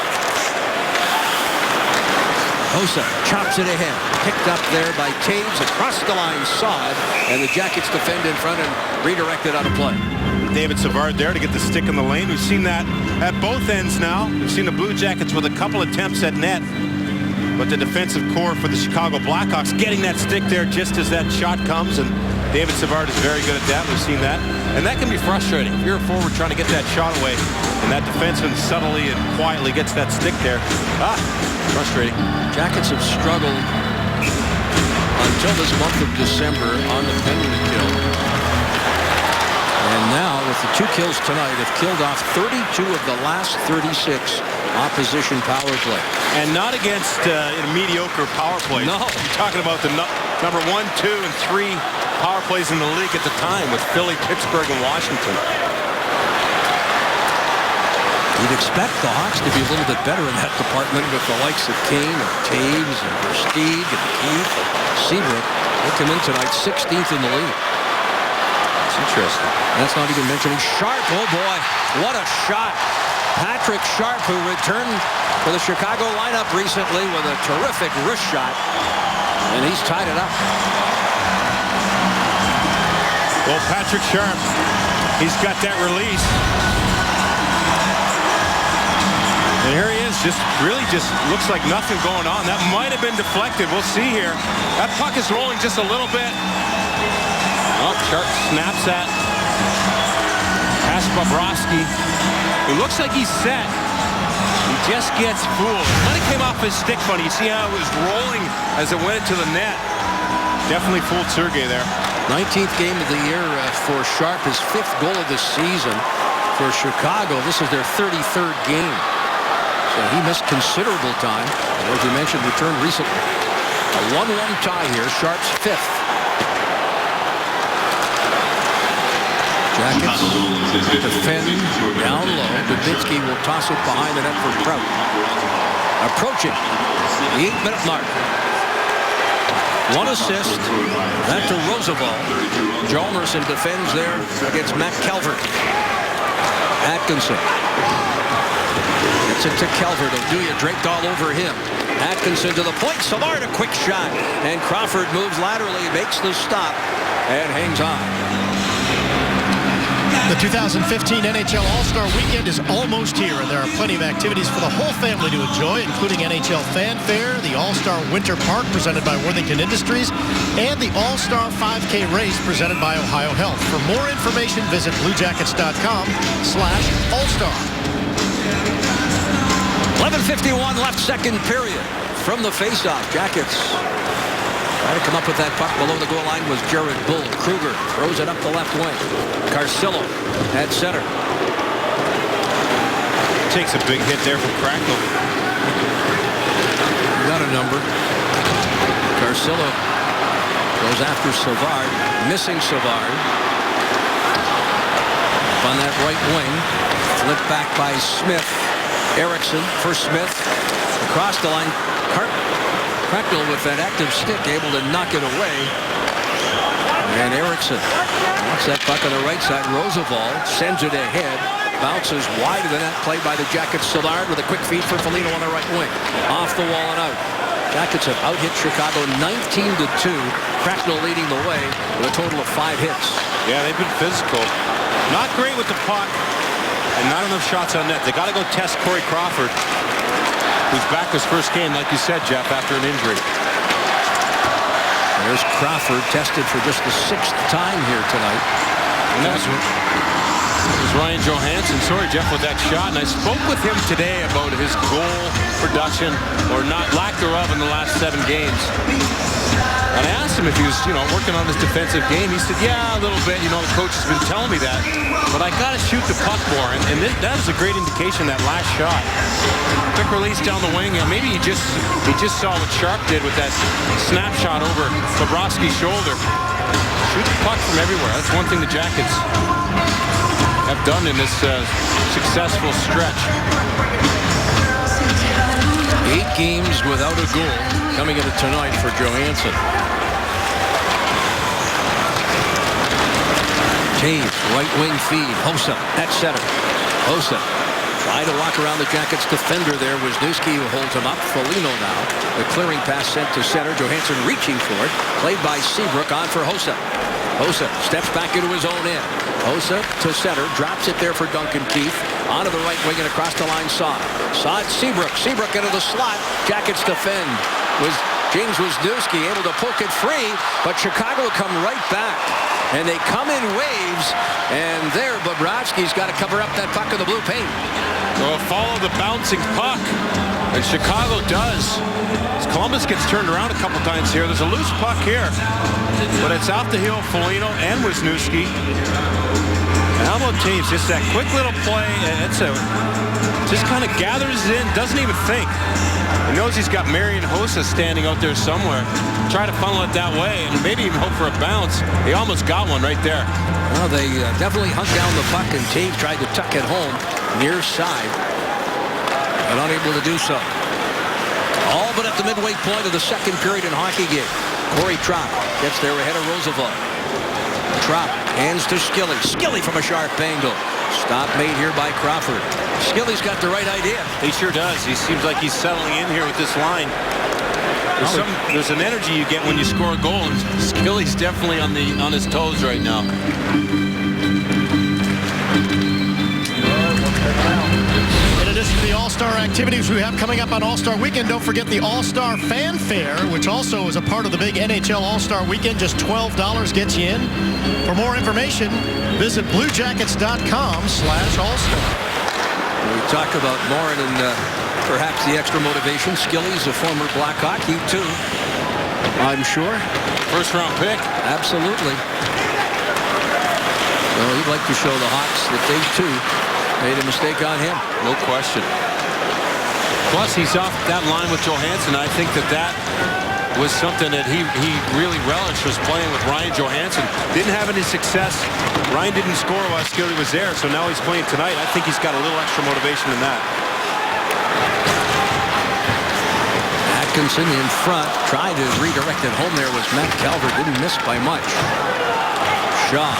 Hossa chops it ahead. Picked up there by Taves. Across the line, Saad. And the Jackets defend in front and redirected on a play. David Savard there to get the stick in the lane. We've seen that at both ends now. We've seen the Blue Jackets with a couple attempts at net. But the defensive core for the Chicago Blackhawks getting that stick there just as that shot comes. And David Savard is very good at that. We've seen that. And that can be frustrating. If you're a forward trying to get that shot away and that defenseman subtly and quietly gets that stick there. Frustrating. Jackets have struggled until this month of December on the penalty kill. And now, with the 2 kills tonight, have killed off 32 of the last 36 opposition power play. And not against a mediocre power play. No. You're talking about the number 1, 2, and 3 power plays in the league at the time with Philly, Pittsburgh, and Washington. You'd expect the Hawks to be a little bit better in that department with the likes of Kane and Taves and Versteeg and Keith and Seabrook. They come in tonight 16th in the league. It's interesting. That's not even mentioning Sharp. Oh boy, what a shot. Patrick Sharp, who returned for the Chicago lineup recently with a terrific wrist shot. And he's tied it up. Well, Patrick Sharp, he's got that release. And here he is, just looks like nothing going on. That might have been deflected. We'll see here. That puck is rolling just a little bit. Oh, Sharp snaps that. Past Bobrovsky. It looks like he's set. He just gets fooled. It might have came off his stick funny. You see how it was rolling as it went into the net. Definitely fooled Sergei there. 19th game of the year for Sharp. His 5th goal of the season for Chicago. This is their 33rd game. So he missed considerable time. And as you mentioned, returned recently. A 1-1 tie here. Sharp's 5th. Jackets defend down low. Dubinsky will toss it behind the net for Trout. Approaching the 8-minute mark. 1 assist. That to Roosevelt. Hjalmarsson defends there against Matt Calvert. Atkinson. Gets it to Calvert. Oduya draped all over him. Atkinson to the point. Savard a quick shot. And Crawford moves laterally, makes the stop, and hangs on. The 2015 NHL All-Star Weekend is almost here, and there are plenty of activities for the whole family to enjoy, including NHL Fanfare, the All-Star Winter Park presented by Worthington Industries, and the All-Star 5K race presented by Ohio Health. For more information, visit BlueJackets.com/All-Star. 11:51 left, second period. From the faceoff, Jackets trying to come up with that puck below the goal line was Jared Bull. Kruger throws it up the left wing. Carcillo at center. Takes a big hit there from Cracknell. Got a number. Carcillo goes after Savard, missing Savard. Up on that right wing, flipped back by Smith. Erickson for Smith. Across the line, Cracknell with that active stick able to knock it away. And Erickson wants that puck on the right side. Roosevelt sends it ahead. Bounces wide of the net. Played by the Jackets. Savard with a quick feed for Foligno on the right wing. Off the wall and out. Jackets have out-hit Chicago 19-2. Cracknell leading the way with a total of 5 hits. Yeah, they've been physical. Not great with the puck. And not enough shots on net. They got to go test Corey Crawford, who's back his first game, like you said, Jeff, after an injury. There's Crawford, tested for just the 6th time here tonight. And that was Ryan Johansson. Sorry, Jeff, with that shot. And I spoke with him today about his goal production, or not lack thereof, in the last 7 games. And I asked him if he was, working on his defensive game. He said, yeah, a little bit. The coach has been telling me that. But I got to shoot the puck more. And that was a great indication, that last shot. Quick release down the wing. Maybe he just saw what Sharp did with that snapshot over Bobrovsky's shoulder. Shoot the puck from everywhere. That's one thing the Jackets have done in this successful stretch. 8 games without a goal coming into tonight for Johansson. Taves, right wing feed. Hossa at center. Hossa trying to walk around the Jackets defender there. Wisniewski who holds him up. Foligno now. The clearing pass sent to center. Johansson reaching for it. Played by Seabrook on for Hossa. Hossa steps back into his own end. Hossa to center. Drops it there for Duncan Keith. Onto the right wing and across the line. Saad Seabrook. Seabrook into the slot. Jackets defend. James Wisniewski able to poke it free, but Chicago come right back. And they come in waves, and there Bobrovsky's got to cover up that puck in the blue paint. Well, follow the bouncing puck, and Chicago does. As Columbus gets turned around a couple times here. There's a loose puck here, but it's off the heel, Foligno and Wisniewski. And how about Taves? Just that quick little play. Just kind of gathers it in, doesn't even think. He knows he's got Marian Hossa standing out there somewhere. Try to funnel it that way and maybe even hope for a bounce. He almost got one right there. Well, they definitely hunt down the puck, and Taves tried to tuck it home near side, but unable to do so. All but at the midway point of the second period in hockey game. Corey Trapp gets there ahead of Roosevelt. Trapp hands to Skilly. Skilly from a sharp angle. Stop made here by Crawford. Skilly's got the right idea. He sure does. He seems like he's settling in here with this line. There's an energy you get when you score a goal, and Skilly's definitely on his toes right now. In addition to the All-Star activities we have coming up on All-Star Weekend, don't forget the All-Star Fanfare, which also is a part of the big NHL All-Star Weekend. Just $12 gets you in. For more information, visit BlueJackets.com/All-Star. We talk about Morin and perhaps the extra motivation. Skilly's a former Blackhawk. You too, I'm sure. First-round pick. Absolutely. Well, he'd like to show the Hawks that they too made a mistake on him. No question. Plus, he's off that line with Johansson. I think that was something that he really relished, was playing with Ryan Johansson. Didn't have any success. Ryan didn't score while Skilly was there, so now he's playing tonight. I think he's got a little extra motivation in that. Atkinson in front. Tried to redirect it home there was Matt Calvert. Didn't miss by much. Shaw.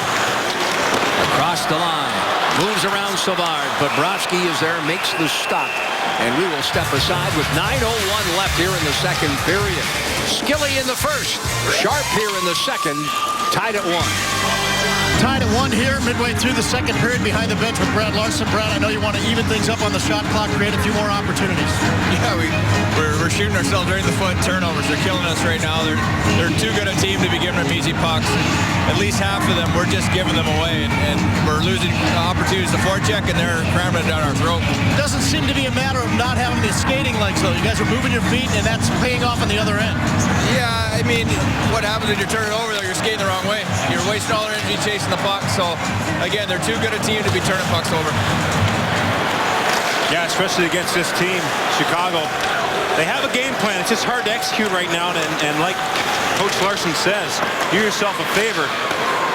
Across the line. Moves around Savard. Bobrovsky is there. Makes the stop. And we will step aside with 9:01 left here in the second period. Skilly in the first. Sharp here in the second. Tied at 1. Tied at 1 here, midway through the second period behind the bench with Brad Larson. Brad, I know you want to even things up on the shot clock, create a few more opportunities. Yeah, we're shooting ourselves right in the foot. Turnovers, they're killing us right now. They're too good a team to be giving them easy pucks. At least half of them, we're just giving them away, and we're losing opportunities to forecheck, and they're cramming it down our throat. Doesn't seem to be a matter of not having the skating legs, though. You guys are moving your feet, and that's paying off on the other end. Yeah, I mean, what happens when you're turning over, though? You're skating the wrong way. You're wasting all their energy chasing the puck. So, again, they're too good a team to be turning pucks over. Yeah, especially against this team, Chicago. They have a game plan. It's just hard to execute right now. And like Coach Larson says, do yourself a favor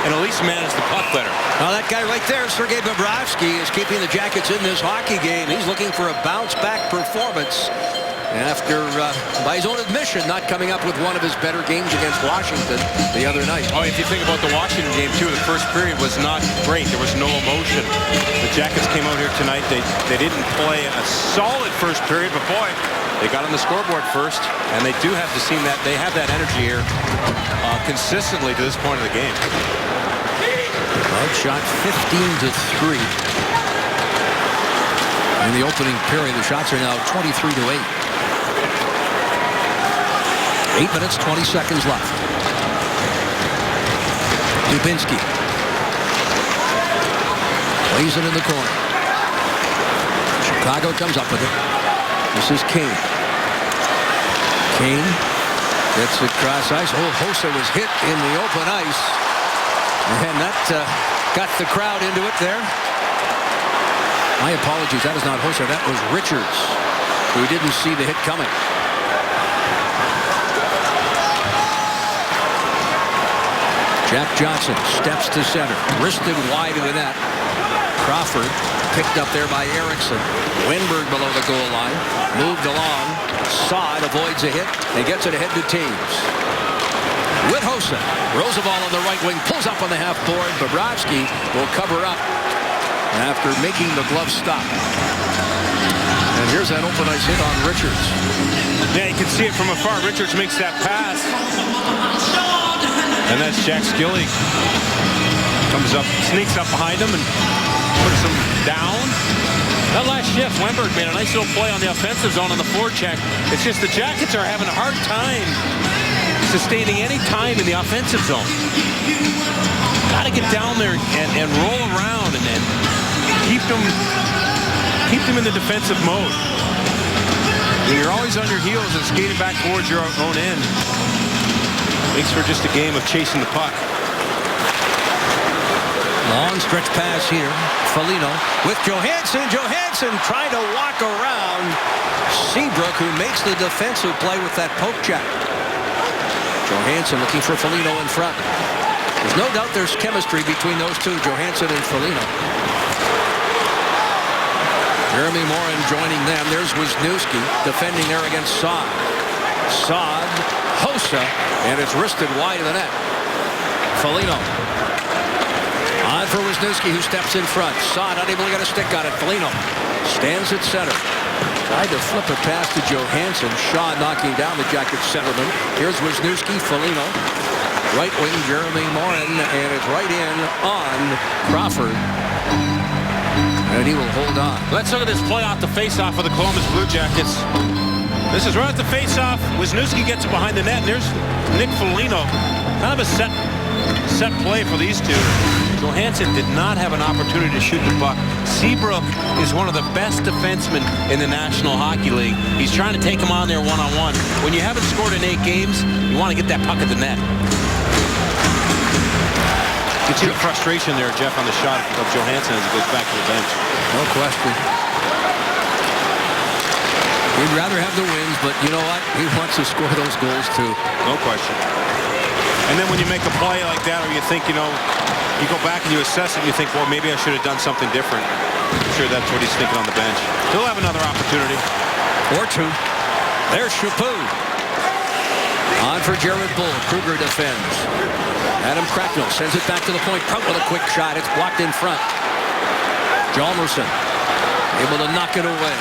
and at least manage the puck better. Now that guy right there, Sergei Bobrovsky, is keeping the Jackets in this hockey game. He's looking for a bounce-back performance after, by his own admission, not coming up with one of his better games against Washington the other night. Oh, if you think about the Washington game, too, the first period was not great. There was no emotion. The Jackets came out here tonight. They didn't play a solid first period, but boy, they got on the scoreboard first, and they do have to seem that they have that energy here consistently to this point of the game. Outshot 15-3. In the opening period, the shots are now 23-8. 8 minutes, 20 seconds left. Dubinsky plays it in the corner. Chicago comes up with it. This is Kane. Kane gets it cross ice. Oh, Hossa was hit in the open ice. And that got the crowd into it there. My apologies, that is not Hossa, that was Richards, who didn't see the hit coming. Jack Johnson steps to center, wristed wide of the net. Crawford picked up there by Erickson. Wenberg below the goal line, moved along. Saad avoids a hit and gets it ahead to Taves. With Hossa, Roosevelt on the right wing, pulls up on the half board. Bobrovsky will cover up after making the glove stop. And here's that open ice hit on Richards. Yeah, you can see it from afar. Richards makes that pass. And that's Jack Skilly. Comes up, sneaks up behind him and puts him down. That last shift, Wenberg made a nice little play on the offensive zone on the forecheck. It's just the Jackets are having a hard time sustaining any time in the offensive zone. Got to get down there and roll around and keep them in the defensive mode. When you're always on your heels and skating back towards your own end, makes for just a game of chasing the puck. Long stretch pass here. Foligno with Johansson. Johansson trying to walk around Seabrook, who makes the defensive play with that poke check. Johansson looking for Foligno in front. There's no doubt there's chemistry between those two, Johansson and Foligno. Jeremy Morin joining them. There's Wisniewski defending there against Saad. Saad, Hossa, and it's wristed wide of the net. Foligno. On for Wisniewski, who steps in front. Saad unable to get a stick on it. Foligno stands at center. Tried to flip it past to Johansson. Shaw knocking down the Jackets centerman. Here's Wisniewski, Foligno. Right wing, Jeremy Morin, and it's right in on Crawford. And he will hold on. Let's look at this play off the face-off of the Columbus Blue Jackets. This is right at the face-off. Wisniewski gets it behind the net. And there's Nick Foligno. Kind of a set play for these two. Johansson did not have an opportunity to shoot the puck. Seabrook is one of the best defensemen in the National Hockey League. He's trying to take him on there one-on-one. When you haven't scored in 8 games, you want to get that puck at the net. You can see the frustration there, Jeff, on the shot of Johansson as he goes back to the bench. No question. He'd rather have the wins, but you know what? He wants to score those goals too. No question. And then when you make a play like that, or you think, you go back and you assess it, and you think, well, maybe I should have done something different. I'm sure that's what he's thinking on the bench. He'll have another opportunity. Or two. There's Chaput. On for Jared Bull. Kruger defends. Adam Cracknell sends it back to the point. Prout with a quick shot. It's blocked in front. Hjalmarsson able to knock it away.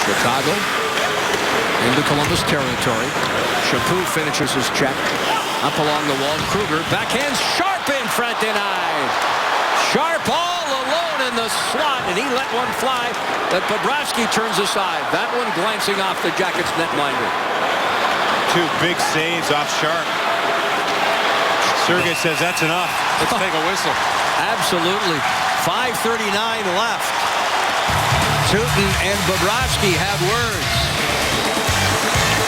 Chicago into Columbus territory. Chaput finishes his check. Up along the wall. Kruger backhands sharp in front, denied. Sharp all alone in the slot, and he let one fly that Bobrovsky turns aside. That one glancing off the Jackets netminder. 2 big saves off Sharp. Sergei says that's enough. Let's take a whistle. Absolutely. 5:39 left. Tootin and Bobrovsky have words.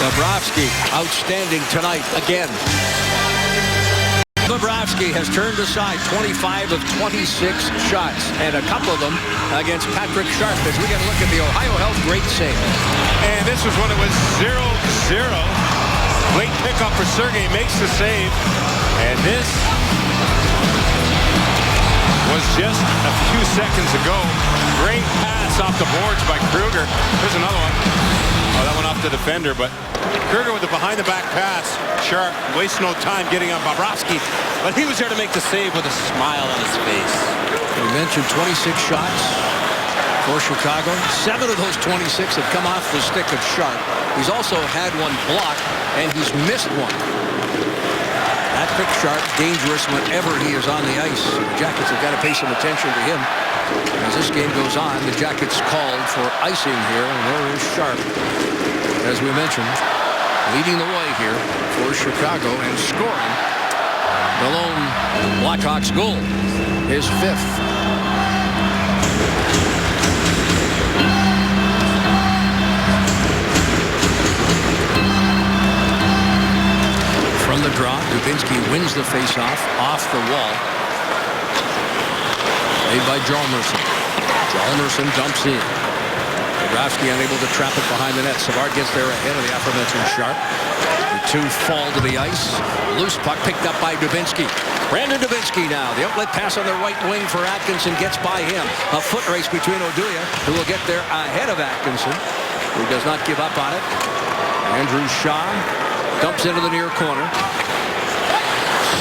Bobrovsky outstanding tonight again. Bobrovsky has turned aside 25 of 26 shots, and a couple of them against Patrick Sharp as we get a look at the Ohio Health great save. And this was when it was 0-0. Late pickup for Sergei, makes the save. And this was just a few seconds ago. Great pass off the boards by Kruger. There's another one. Oh, that went off the defender, but Kruger with the behind-the-back pass. Sharp wastes no time getting on Bobrovsky, but he was there to make the save with a smile on his face. We mentioned 26 shots for Chicago. 7 of those 26 have come off the stick of Sharp. He's also had one blocked, and he's missed one. Patrick Sharp, dangerous whenever he is on the ice. The Jackets have got to pay some attention to him. As this game goes on, the Jackets called for icing here, and there is Sharp, as we mentioned, leading the way here for Chicago and scoring the lone Blackhawks goal, his 5th. From the draw, Dubinsky wins the faceoff off the wall. Made by Hjalmarsson. Hjalmarsson dumps in. Bobrovsky unable to trap it behind the net. Savard gets there ahead of the aforementioned Sharp. The 2 fall to the ice. Loose puck picked up by Dubinsky. Brandon Dubinsky now. The outlet pass on the right wing for Atkinson gets by him. A foot race between Oduya, who will get there ahead of Atkinson, who does not give up on it. Andrew Shaw dumps into the near corner.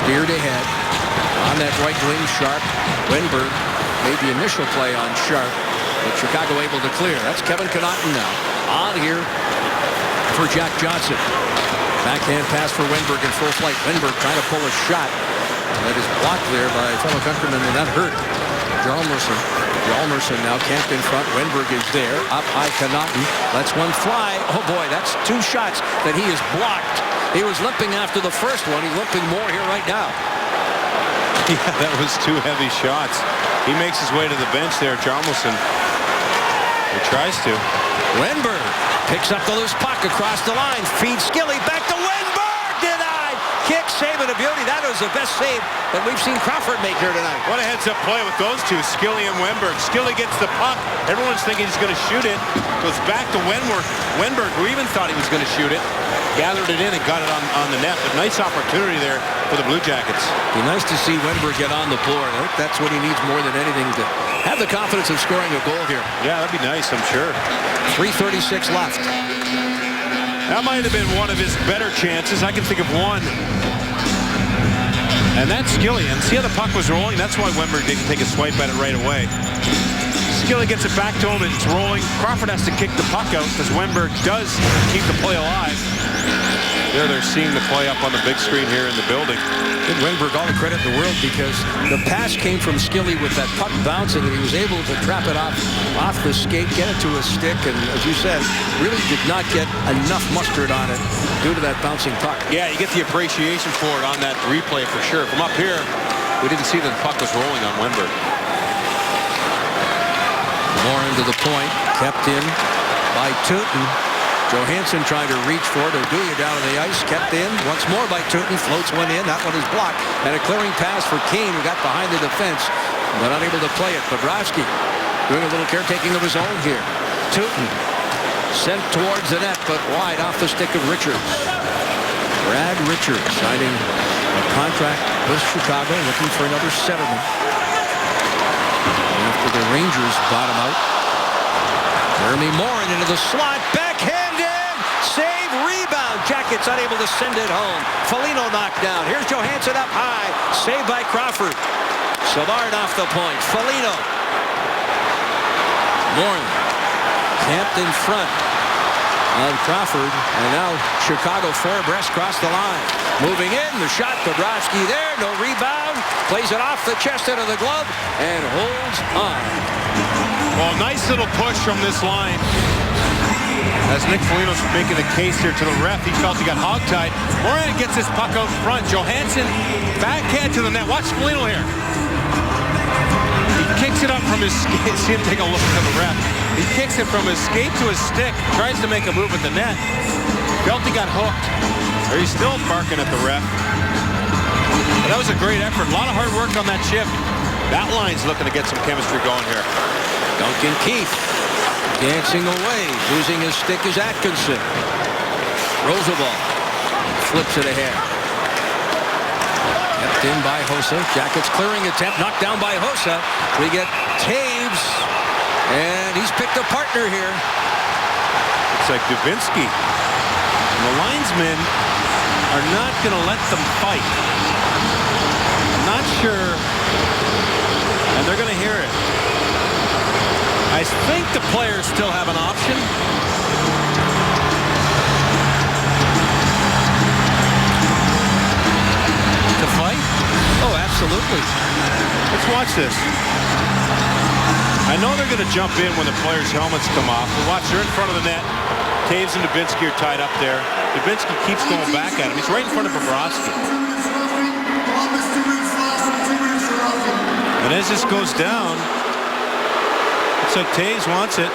Steered ahead. On that right wing, Sharp. Wenberg made the initial play on Sharp, but Chicago able to clear. That's Kevin Connaughton now. On here for Jack Johnson. Backhand pass for Wenberg in full flight. Wenberg trying to pull a shot. That is blocked there by a fellow countryman, and that hurt. Hjalmarsson now camped in front. Wenberg is there. Up high, Connaughton lets one fly. Oh boy, that's 2 shots that he has blocked. He was limping after the first one. He's limping more here right now. Yeah, that was 2 heavy shots. He makes his way to the bench there, Hjalmarsson. He tries to. Wenberg picks up the loose puck across the line. Feeds Skilly back to Wenberg. Denied. Kick, save, and a beauty. That was the best save that we've seen Crawford make here tonight. What a heads-up play with those 2, Skilly and Wenberg. Skilly gets the puck. Everyone's thinking he's going to shoot it. Goes back to Wenberg, who even thought he was going to shoot it. Gathered it in and got it on the net. But nice opportunity there for the Blue Jackets. Be nice to see Wenberg get on the board. I think that's what he needs more than anything to have the confidence of scoring a goal here. Yeah, that'd be nice, I'm sure. 3:36 left. That might have been one of his better chances. I can think of one. And that's Skilly. And see how the puck was rolling? That's why Wenberg didn't take a swipe at it right away. Skilly gets it back to him, and it's rolling. Crawford has to kick the puck out because Wenberg does keep the play alive. There they're seeing the play up on the big screen here in the building. Give Wenberg all the credit in the world because the pass came from Skilly with that puck bouncing, and he was able to trap it off the skate, get it to a stick, and as you said, really did not get enough mustard on it due to that bouncing puck. Yeah, you get the appreciation for it on that replay for sure. From up here, we didn't see that the puck was rolling on Wenberg. More into the point, kept in by Tootin. Johansson trying to reach for it. Oduya down on the ice, kept in. Once more by Tootin, floats one in. That one is blocked. And a clearing pass for Kane, who got behind the defense, but unable to play it. Bobrovsky doing a little caretaking of his own here. Tootin sent towards the net, but wide off the stick of Richards. Brad Richards signing a contract with Chicago, looking for another centerman. After the Rangers bottom out. Jeremy Morin into the slot, backhanded, save, rebound. Jackets unable to send it home. Foligno knocked down. Here's Johansson up high, saved by Crawford. Savard off the point. Foligno. Morin camped in front. of Crawford. And now Chicago 4 abreast across the line. Moving in, the shot, Bobrovsky there, no rebound. Plays it off the chest into the glove and holds on. Well, nice little push from this line. As Nick Foligno's making the case here to the ref, he felt he got hogtied. Moran gets his puck out front. Johansson backhand to the net. Watch Foligno here. He kicks it up from his skate. See him take a look at the ref. He kicks it from his skate to his stick. Tries to make a move at the net. Felt he got hooked. Or he's still barking at the ref. But that was a great effort. A lot of hard work on that shift. That line's looking to get some chemistry going here. Duncan Keith dancing away. Losing his stick is Atkinson. Roosevelt flips it ahead. Kept in by Hossa. Jackets clearing attempt. Knocked down by Hossa. We get Taves. And he's picked a partner here. It's like Dubinsky. And the linesmen are not going to let them fight. I'm not sure. And they're going to hear it. I think the players still have an option. To fight? Oh, absolutely. Let's watch this. I know they're going to jump in when the players' helmets come off. But watch, they're in front of the net. Taves and Dubinsky are tied up there. Dubinsky keeps going back at him. He's right in front of Bobrovsky. And as this goes down, looks like Taves wants it.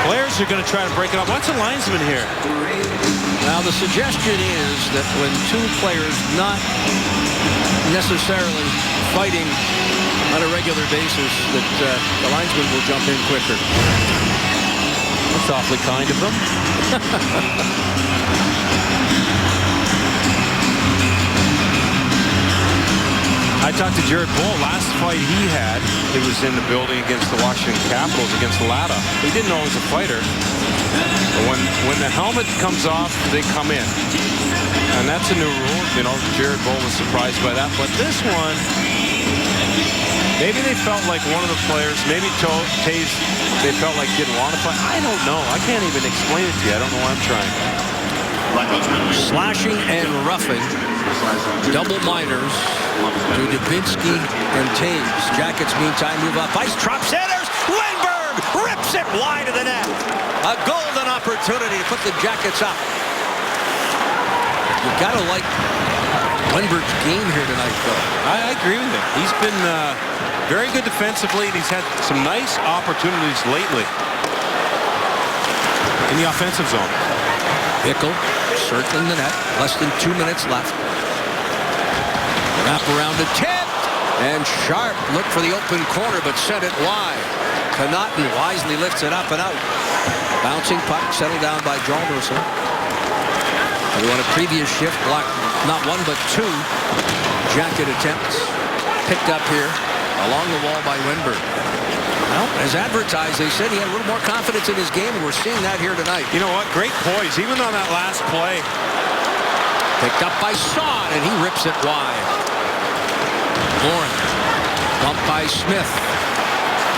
Players are going to try to break it up. What's the linesman here? Now, the suggestion is that when two players not necessarily fighting on a regular basis, that the linesman will jump in quicker. That's awfully kind of them. I talked to Jared Bull. Last fight he had, it was in the building against the Washington Capitals against Latta. He didn't know he was a fighter. But when the helmet comes off, they come in. And that's a new rule. You know, Jared Bull was surprised by that. But this one, maybe they felt like one of the players, maybe Taves, they felt like didn't want to fight. I don't know. I can't even explain it to you. I don't know why I'm trying. Slashing and roughing. Double minors to Dubinsky and Taves. Jackets, meantime, move up ice. Drop centers. Weinberg rips it wide of the net. A golden opportunity to put the Jackets up. You gotta like Weinberg's game here tonight, though. I agree with him. He's been very good defensively, and he's had some nice opportunities lately in the offensive zone. Bickle circling the net. Less than 2 minutes left. Wrap around attempt. And Sharp looked for the open corner, but sent it wide. Connaughton wisely lifts it up and out. Bouncing puck settled down by Jalmerson. We want a previous shift block. Not one, but two Jacket attempts. Picked up here along the wall by Weinberg. Well, as advertised, they said he had a little more confidence in his game, and we're seeing that here tonight. You know what? Great poise, even on that last play. Picked up by Saad, and he rips it wide. Lauren, bumped by Smith.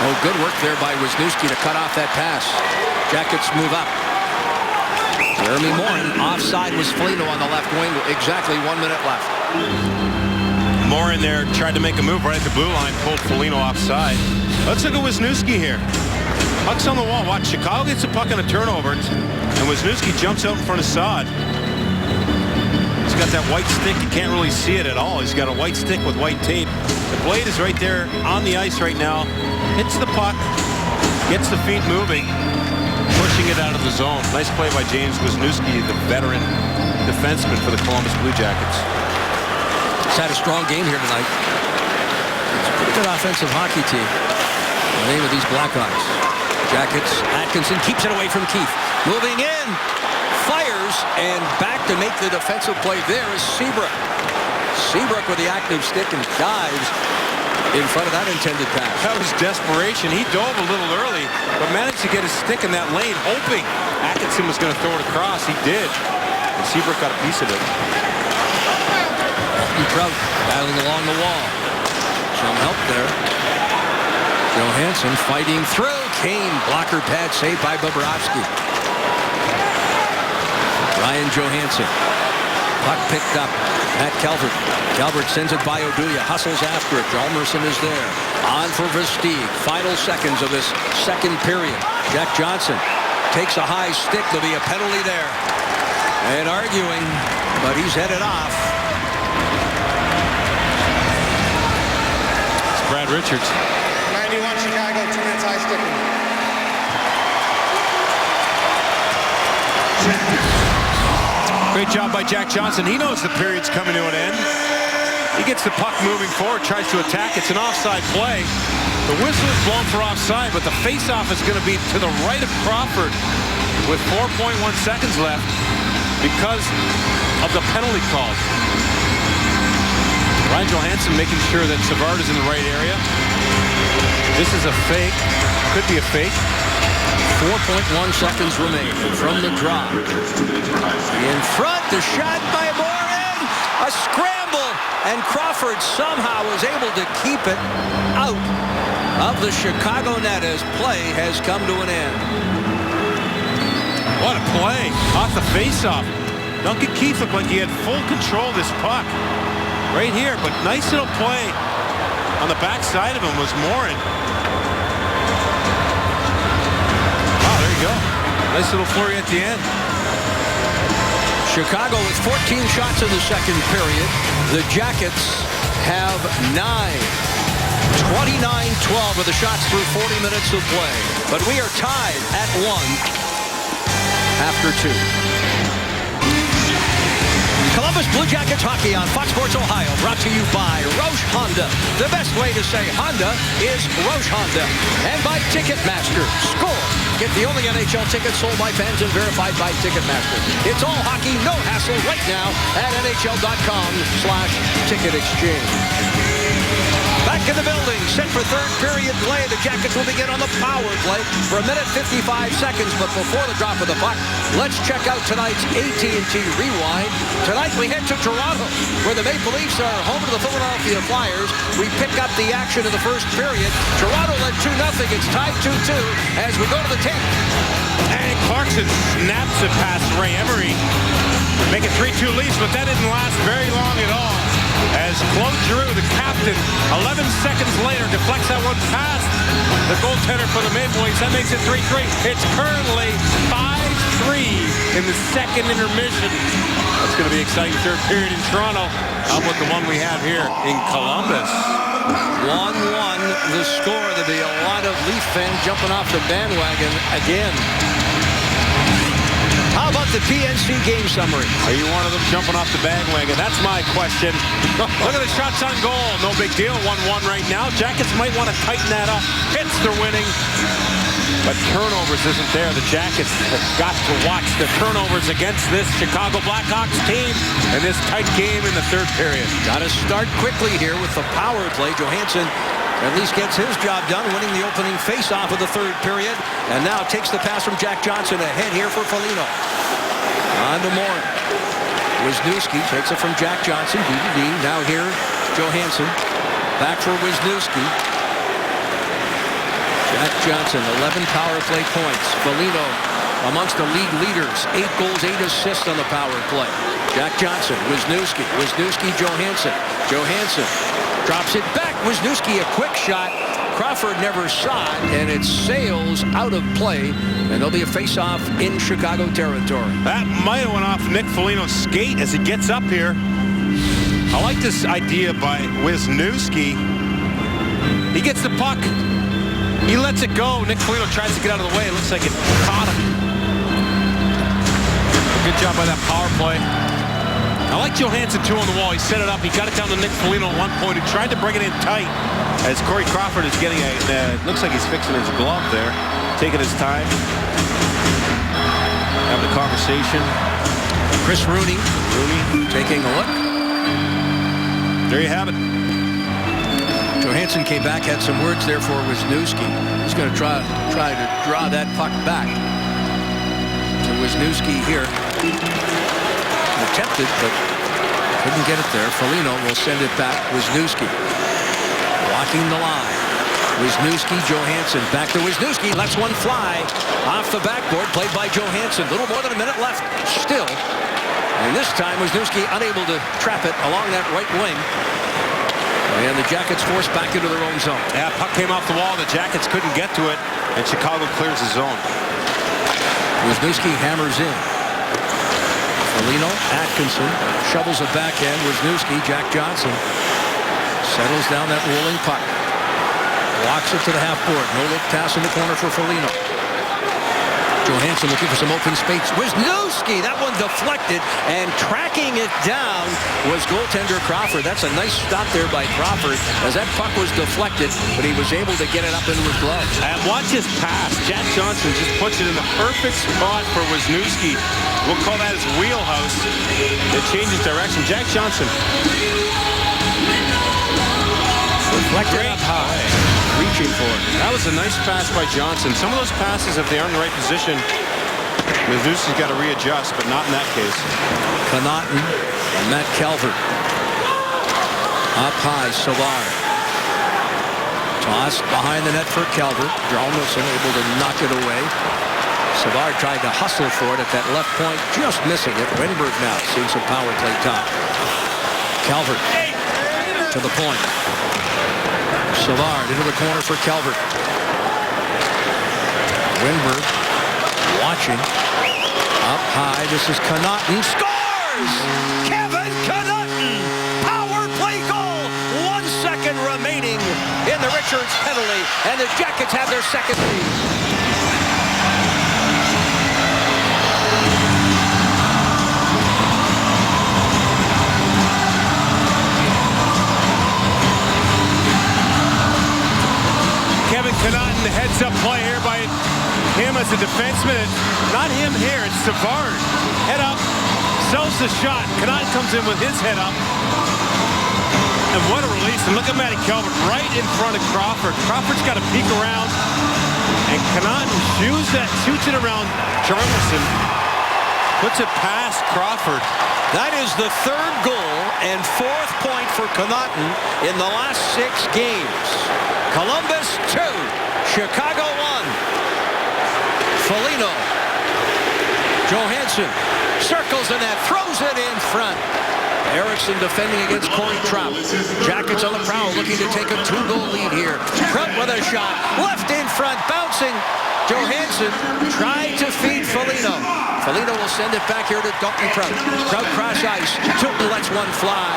Oh, good work there by Wisniewski to cut off that pass. Jackets move up. Jeremy Morin, offside was Foligno on the left wing. Exactly 1 minute left. Morin there tried to make a move right at the blue line, pulled Foligno offside. Let's look at Wisniewski here. Puck's on the wall. Watch, Chicago gets the puck on a turnover, and Wisniewski jumps out in front of Saad. He's got that white stick. You can't really see it at all. He's got a white stick with white tape. The blade is right there on the ice right now. Hits the puck, gets the feet moving, pushing it out of the zone. Nice play by James Wisniewski, the veteran defenseman for the Columbus Blue Jackets. He's had a strong game here tonight. It's a pretty good offensive hockey team. The name of these Blackhawks. Jackets, Atkinson keeps it away from Keith. Moving in, fires, and back to make the defensive play there is Seabrook. Seabrook with the active stick and dives in front of that intended pass. That was desperation. He dove a little early, but managed to get his stick in that lane, hoping Atkinson was going to throw it across. He did. And Seabrook got a piece of it. Alton Trout battling along the wall. Some help there. Johansson fighting through. Kane blocker pad saved by Bobrovsky. Ryan Johansson. Puck picked up at Calvert. Calvert sends it by Oduya. Hustles after it. Hjalmarsson is there. On for Versteeg. Final seconds of this second period. Jack Johnson takes a high stick. There'll be a penalty there. And arguing, but he's headed off. It's Brad Richards. 91 Chicago, 2 minutes high sticking. Great job by Jack Johnson. He knows the period's coming to an end. He gets the puck moving forward, tries to attack. It's an offside play. The whistle is blown for offside, but the faceoff is going to be to the right of Crawford with 4.1 seconds left because of the penalty call. Ryan Johansson making sure that Savard is in the right area. This is a fake. Could be a fake. 4.1 seconds remain from the drop. In front, the shot by Morin. A scramble, and Crawford somehow was able to keep it out of the Chicago net as play has come to an end. What a play off the faceoff. Duncan Keith looked like he had full control of this puck right here, but nice little play on the backside of him was Morin. Wow, there you go. Nice little flurry at the end. Chicago with 14 shots in the second period. The Jackets have 9. 29-12 with the shots through 40 minutes of play. But we are tied at 1 after 2. Columbus Blue Jackets hockey on Fox Sports Ohio, brought to you by Roush Honda. The best way to say Honda is Roush Honda. And by Ticketmaster. Score! Get the only NHL tickets sold by fans and verified by Ticketmaster. It's all hockey, no hassle, right now at NHL.com/ticket exchange. Back in the building, set for third period play. The Jackets will begin on the power play for 1 minute 55 seconds. But before the drop of the puck, let's check out tonight's AT&T Rewind. Tonight we head to Toronto, where the Maple Leafs are home to the Philadelphia Flyers. We pick up the action of the first period. Toronto led 2-0. It's tied 2-2 as we go to the tape. And Clarkson snaps it past Ray Emery. Make it 3-2 Leafs, but that didn't last very long at all. As Claude Giroux, the captain, 11 seconds later, deflects that one past the goaltender for the Maple Leafs. That makes it 3-3. It's currently 5-3 in the second intermission. That's going to be an exciting third period in Toronto. How about the one we have here in Columbus? 1-1 the score. There'll be a lot of Leaf fans jumping off the bandwagon again. How about the PNC game summary? Are you one of them jumping off the bandwagon? That's my question. Look at the shots on goal. No big deal. 1-1 right now. Jackets might want to tighten that up. Hits, they're winning. But turnovers isn't there. The Jackets have got to watch the turnovers against this Chicago Blackhawks team in this tight game in the third period. Got to start quickly here with the power play. Johansson at least gets his job done, winning the opening face-off of the third period. And now takes the pass from Jack Johnson ahead here for Foligno. On to Morin. Wisniewski takes it from Jack Johnson. D-to-D. Now here, Johansson. Back for Wisniewski. Jack Johnson, 11 power play points. Foligno amongst the league leaders. 8 goals, 8 assists on the power play. Jack Johnson, Wisniewski. Wisniewski, Johansson. Johansson drops it back. Wisniewski, a quick shot. Crawford never saw it, and it sails out of play, and there'll be a face-off in Chicago territory. That might have went off Nick Foligno's skate as he gets up here. I like this idea by Wisniewski. He gets the puck. He lets it go. Nick Foligno tries to get out of the way. It looks like it caught him. Good job by that power play. I like Johansson, too, on the wall. He set it up. He got it down to Nick Foligno at one point. He tried to bring it in tight as Corey Crawford is getting a... looks like he's fixing his glove there. Taking his time. Having a conversation. Chris Rooney taking a look. There you have it. Johansson came back, had some words there for Wisniewski. He's going to try to draw that puck back to Wisniewski here. Attempted, but couldn't get it there. Foligno will send it back. Wisniewski walking the line. Wisniewski, Johansson, back to Wisniewski, lets one fly off the backboard, played by Johansson. Little more than a minute left still. And this time Wisniewski unable to trap it along that right wing. And the Jackets forced back into their own zone. Yeah, puck came off the wall. The Jackets couldn't get to it, and Chicago clears the zone. Wisniewski hammers in. Foligno, Atkinson, shovels it backhand. Wisniewski, Jack Johnson settles down that rolling puck. Walks it to the half board. No look pass in the corner for Foligno. Johansson looking for some open space. Wisniewski, that one deflected, and tracking it down was goaltender Crawford. That's a nice stop there by Crawford as that puck was deflected, but he was able to get it up into his glove. And watch his pass. Jack Johnson just puts it in the perfect spot for Wisniewski. We'll call that his wheelhouse. It changes direction. Jack Johnson. Deflected up high. Reaching for it. That was a nice pass by Johnson. Some of those passes, if they aren't in the right position, Wisniewski's got to readjust, but not in that case. Connaughton and Matt Calvert. Up high, Savard. Tossed behind the net for Calvert. Hjalmarsson able to knock it away. Savard tried to hustle for it at that left point, just missing it. Wenberg now seeing some power play time. Calvert to the point. Savard into the corner for Calvert. Wenberg watching. Up high. This is Connaughton. Scores! Kevin Connaughton! Power play goal! 1 second remaining in the Richards penalty. And the Jackets have their second lead. Kevin Connaughton, heads-up play here by him as a defenseman. Not him here, it's Savard. Head up, sells the shot. Connaughton comes in with his head up. And what a release. And look at Matty Calvert right in front of Crawford. Crawford's got to peek around. And Connaughton shoots it around Hjalmarsson. Puts it past Crawford. That is the third goal and fourth point for Connaughton in the last 6 games. Columbus 2, Chicago 1. Foligno. Johansson circles the net, throws it in front. Eriksson defending against Corey Trout. Jackets on the prowl looking to take a 2-goal lead here. Trout with a shot, left in front, bouncing. Johansson tried to feed Foligno. Foligno will send it back here to Dalton Trout. Trout cross ice. Tilton lets one fly.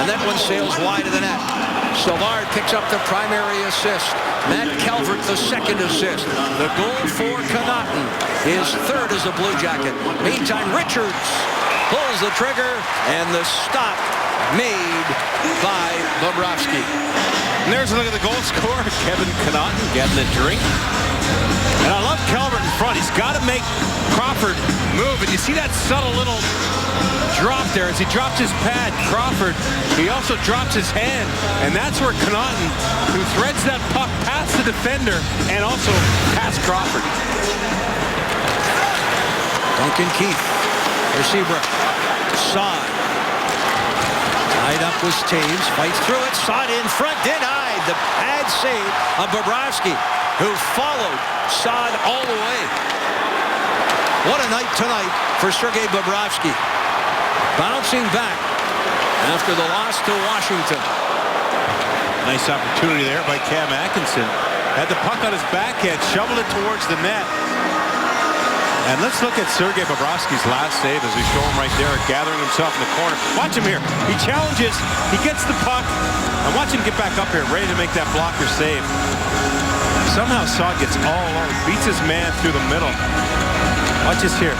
And that one sails wide of the net. Savard picks up the primary assist. Matt Calvert the second assist. The goal for Connaughton. His third as a Blue Jacket. Meantime, Richards pulls the trigger, and the stop made by Bobrovsky. And there's a look at the goal scorer, Kevin Connaughton getting a drink. And I love Calvert in front. He's got to make Crawford move. And you see that subtle little drop there as he drops his pad. Crawford, he also drops his hand. And that's where Connaughton, who threads that puck past the defender and also past Crawford. Duncan Keith for Seabrook. Saad. Tied up with Taves. Fights through it. Saad in front. Denied. The pad save of Bobrovsky, who followed Saad all the way. What a night tonight for Sergei Bobrovsky. Bouncing back after the loss to Washington. Nice opportunity there by Cam Atkinson. Had the puck on his backhand, shoveled it towards the net. And let's look at Sergei Bobrovsky's last save as we show him right there, gathering himself in the corner. Watch him here. He challenges. He gets the puck. And watch him get back up here, ready to make that blocker save. Somehow Saad gets all alone, beats his man through the middle. Watch this here.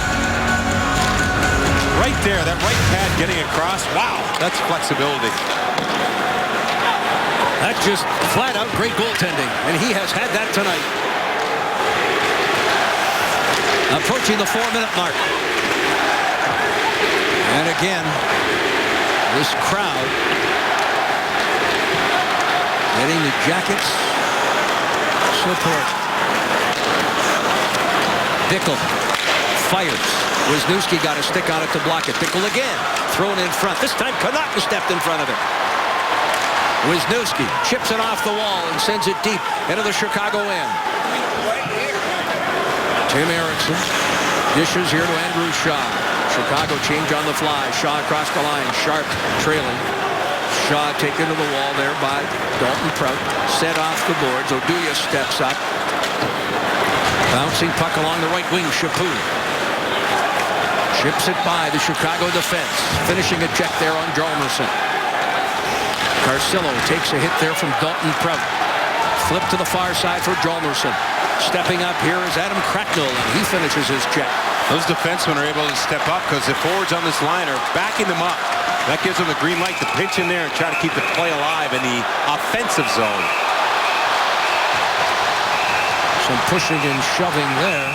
Right there, that right pad getting across. Wow, that's flexibility. That's just flat out great goaltending, and he has had that tonight. Approaching the 4-minute mark. And again, this crowd getting the Jackets support. Bickle fires. Wisniewski got a stick on it to block it. Bickle again. Thrown in front. This time Connaughton stepped in front of it. Wisniewski chips it off the wall and sends it deep into the Chicago end. Tim Erickson dishes here to Andrew Shaw. Chicago change on the fly. Shaw across the line. Sharp trailing. Shaw taken to the wall there by Dalton Prout. Set off the boards. Oduya steps up. Bouncing puck along the right wing. Chaput chips it by the Chicago defense. Finishing a check there on Hjalmarsson. Carcillo takes a hit there from Dalton Prout. Flip to the far side for Hjalmarsson. Stepping up here is Adam Cracknell, and he finishes his check. Those defensemen are able to step up because the forwards on this line are backing them up. That gives them the green light to pinch in there and try to keep the play alive in the offensive zone. Some pushing and shoving there.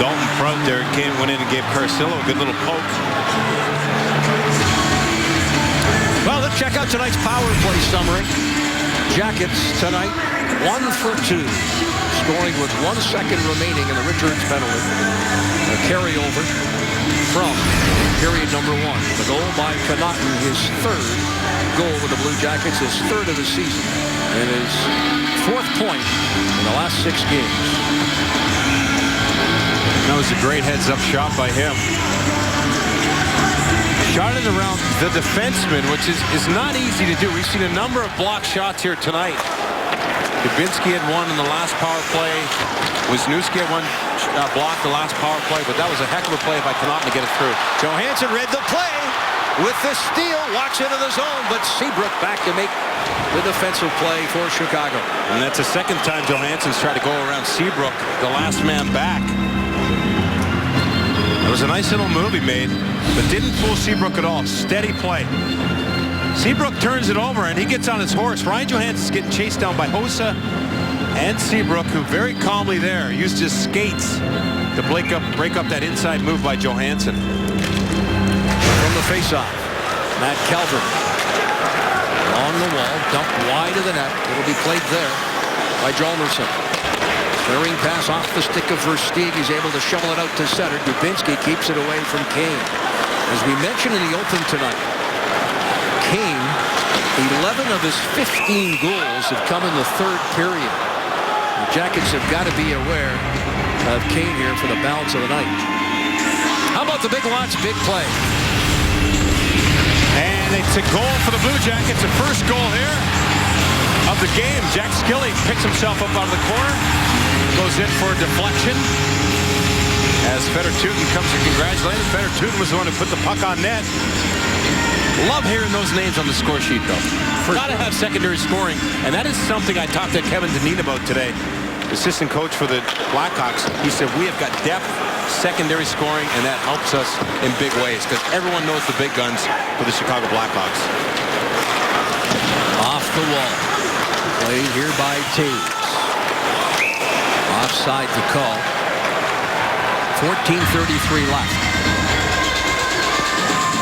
Dalton Prout there went in and gave Carcillo a good little poke. Well, let's check out tonight's power play summary. Jackets tonight, 1 for 2. Scoring with 1 second remaining in the Richards penalty. A carryover from period number 1. The goal by Connaughton, his 3rd goal with the Blue Jackets, his 3rd of the season, and his 4th point in the last 6 games. That was a great heads-up shot by him. Shot it around the defenseman, which is not easy to do. We've seen a number of block shots here tonight. Dubinsky had one in the last power play. Wisniewski had one block the last power play, but that was a heck of a play by Connaughton to get it through. Johansson read the play with the steal, walks into the zone, but Seabrook back to make the defensive play for Chicago. And that's the second time Johansson's tried to go around Seabrook, the last man back. It was a nice little move he made, but didn't fool Seabrook at all. Steady play. Seabrook turns it over and he gets on his horse. Ryan Johansson's getting chased down by Hossa and Seabrook, who very calmly there used his skates to break up that inside move by Johansson. From the faceoff, Matt Calvert along the wall, dumped wide of the net. It'll be played there by Hjalmarsson. Clearing pass off the stick of Versteeg. He's able to shovel it out to center. Dubinsky keeps it away from Kane. As we mentioned in the open tonight, Kane, 11 of his 15 goals have come in the 3rd period. The Jackets have got to be aware of Kane here for the balance of the night. How about the big launch, big play? And it's a goal for the Blue Jackets. The first goal here of the game. Jack Skilly picks himself up out of the corner. Goes in for a deflection. As Fedor Tyutin comes to congratulate him. Fedor Tyutin was the one who put the puck on net. Love hearing those names on the score sheet, though. Got to have secondary scoring, and that is something I talked to Kevin Dineen about today, assistant coach for the Blackhawks. He said, we have got depth, secondary scoring, and that helps us in big ways, because everyone knows the big guns for the Chicago Blackhawks. Off the wall. Played here by Taves. Offside the call. 14:33 left.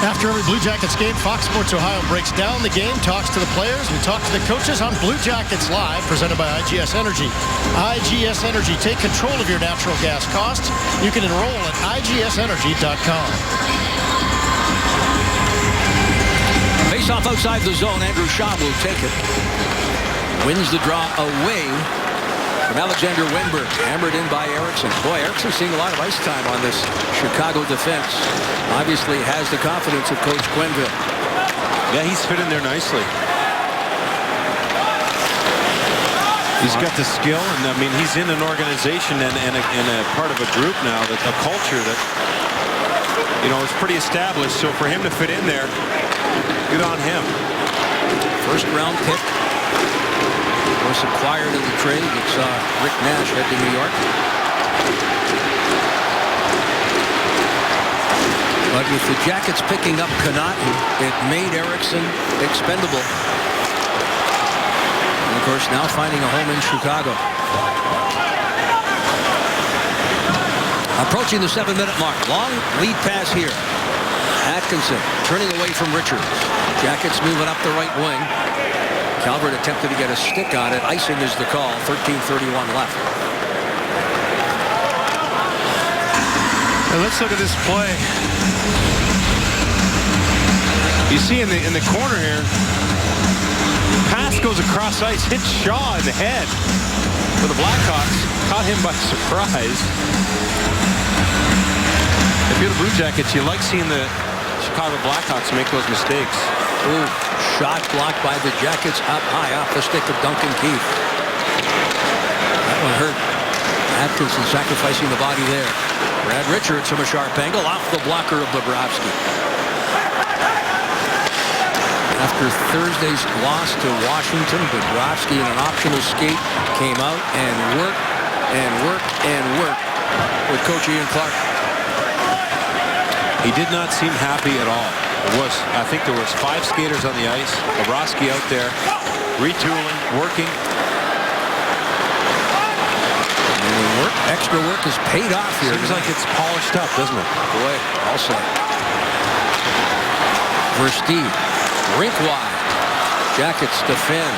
After every Blue Jackets game, Fox Sports Ohio breaks down the game, talks to the players, we talk to the coaches on Blue Jackets Live, presented by IGS Energy. IGS Energy, take control of your natural gas costs. You can enroll at IGSenergy.com. Face off outside the zone. Andrew Shaw will take it. Wins the draw away from Alexander Wenberg. Hammered in by Erickson. Boy, Erickson seeing a lot of ice time on this Chicago defense. Obviously has the confidence of Coach Quenneville. Yeah, he's fit in there nicely. He's got the skill, and I mean, he's in an organization and a part of a group now, that a culture that, you know, is pretty established. So for him to fit in there, good on him. First round pick was acquired in the trade. It's Rick Nash head to New York. But with the Jackets picking up Connaughton, it made Erickson expendable. And of course, now finding a home in Chicago. Approaching the 7-minute mark. Long lead pass here. Atkinson turning away from Richards. Jackets moving up the right wing. Calvert attempted to get a stick on it. Icing is the call. 13:31 left. And let's look at this play. You see in the corner here, pass goes across ice, hits Shaw in the head for the Blackhawks. Caught him by surprise. If you're the Blue Jackets, you like seeing the Chicago Blackhawks make those mistakes. Ooh, shot blocked by the Jackets up high off the stick of Duncan Keith. That one hurt. Atkinson sacrificing the body there. Brad Richards from a sharp angle off the blocker of Bobrovsky. After Thursday's loss to Washington, Bobrovsky in an optional skate came out and worked and worked and worked with Coach Ian Clark. He did not seem happy at all. I think there was 5 skaters on the ice. Bobrovsky out there retooling, working. And extra work is paid off here. Seems like it's polished up, doesn't it? Boy, also. Versteeg, rink wide. Jackets defend.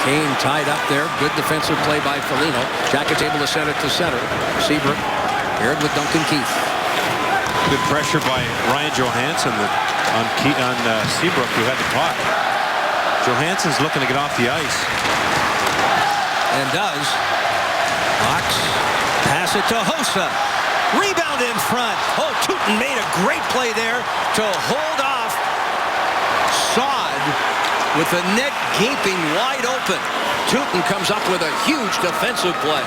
Kane tied up there. Good defensive play by Foligno. Jackets able to send it to center. Seabrook paired with Duncan Keith. Good pressure by Ryan Johansson on Seabrook, who had the puck. Johansson's looking to get off the ice. And does. Hawks pass it to Hossa. Rebound in front. Oh, Tootin made a great play there to hold off Saad with the net gaping wide open. Tootin comes up with a huge defensive play.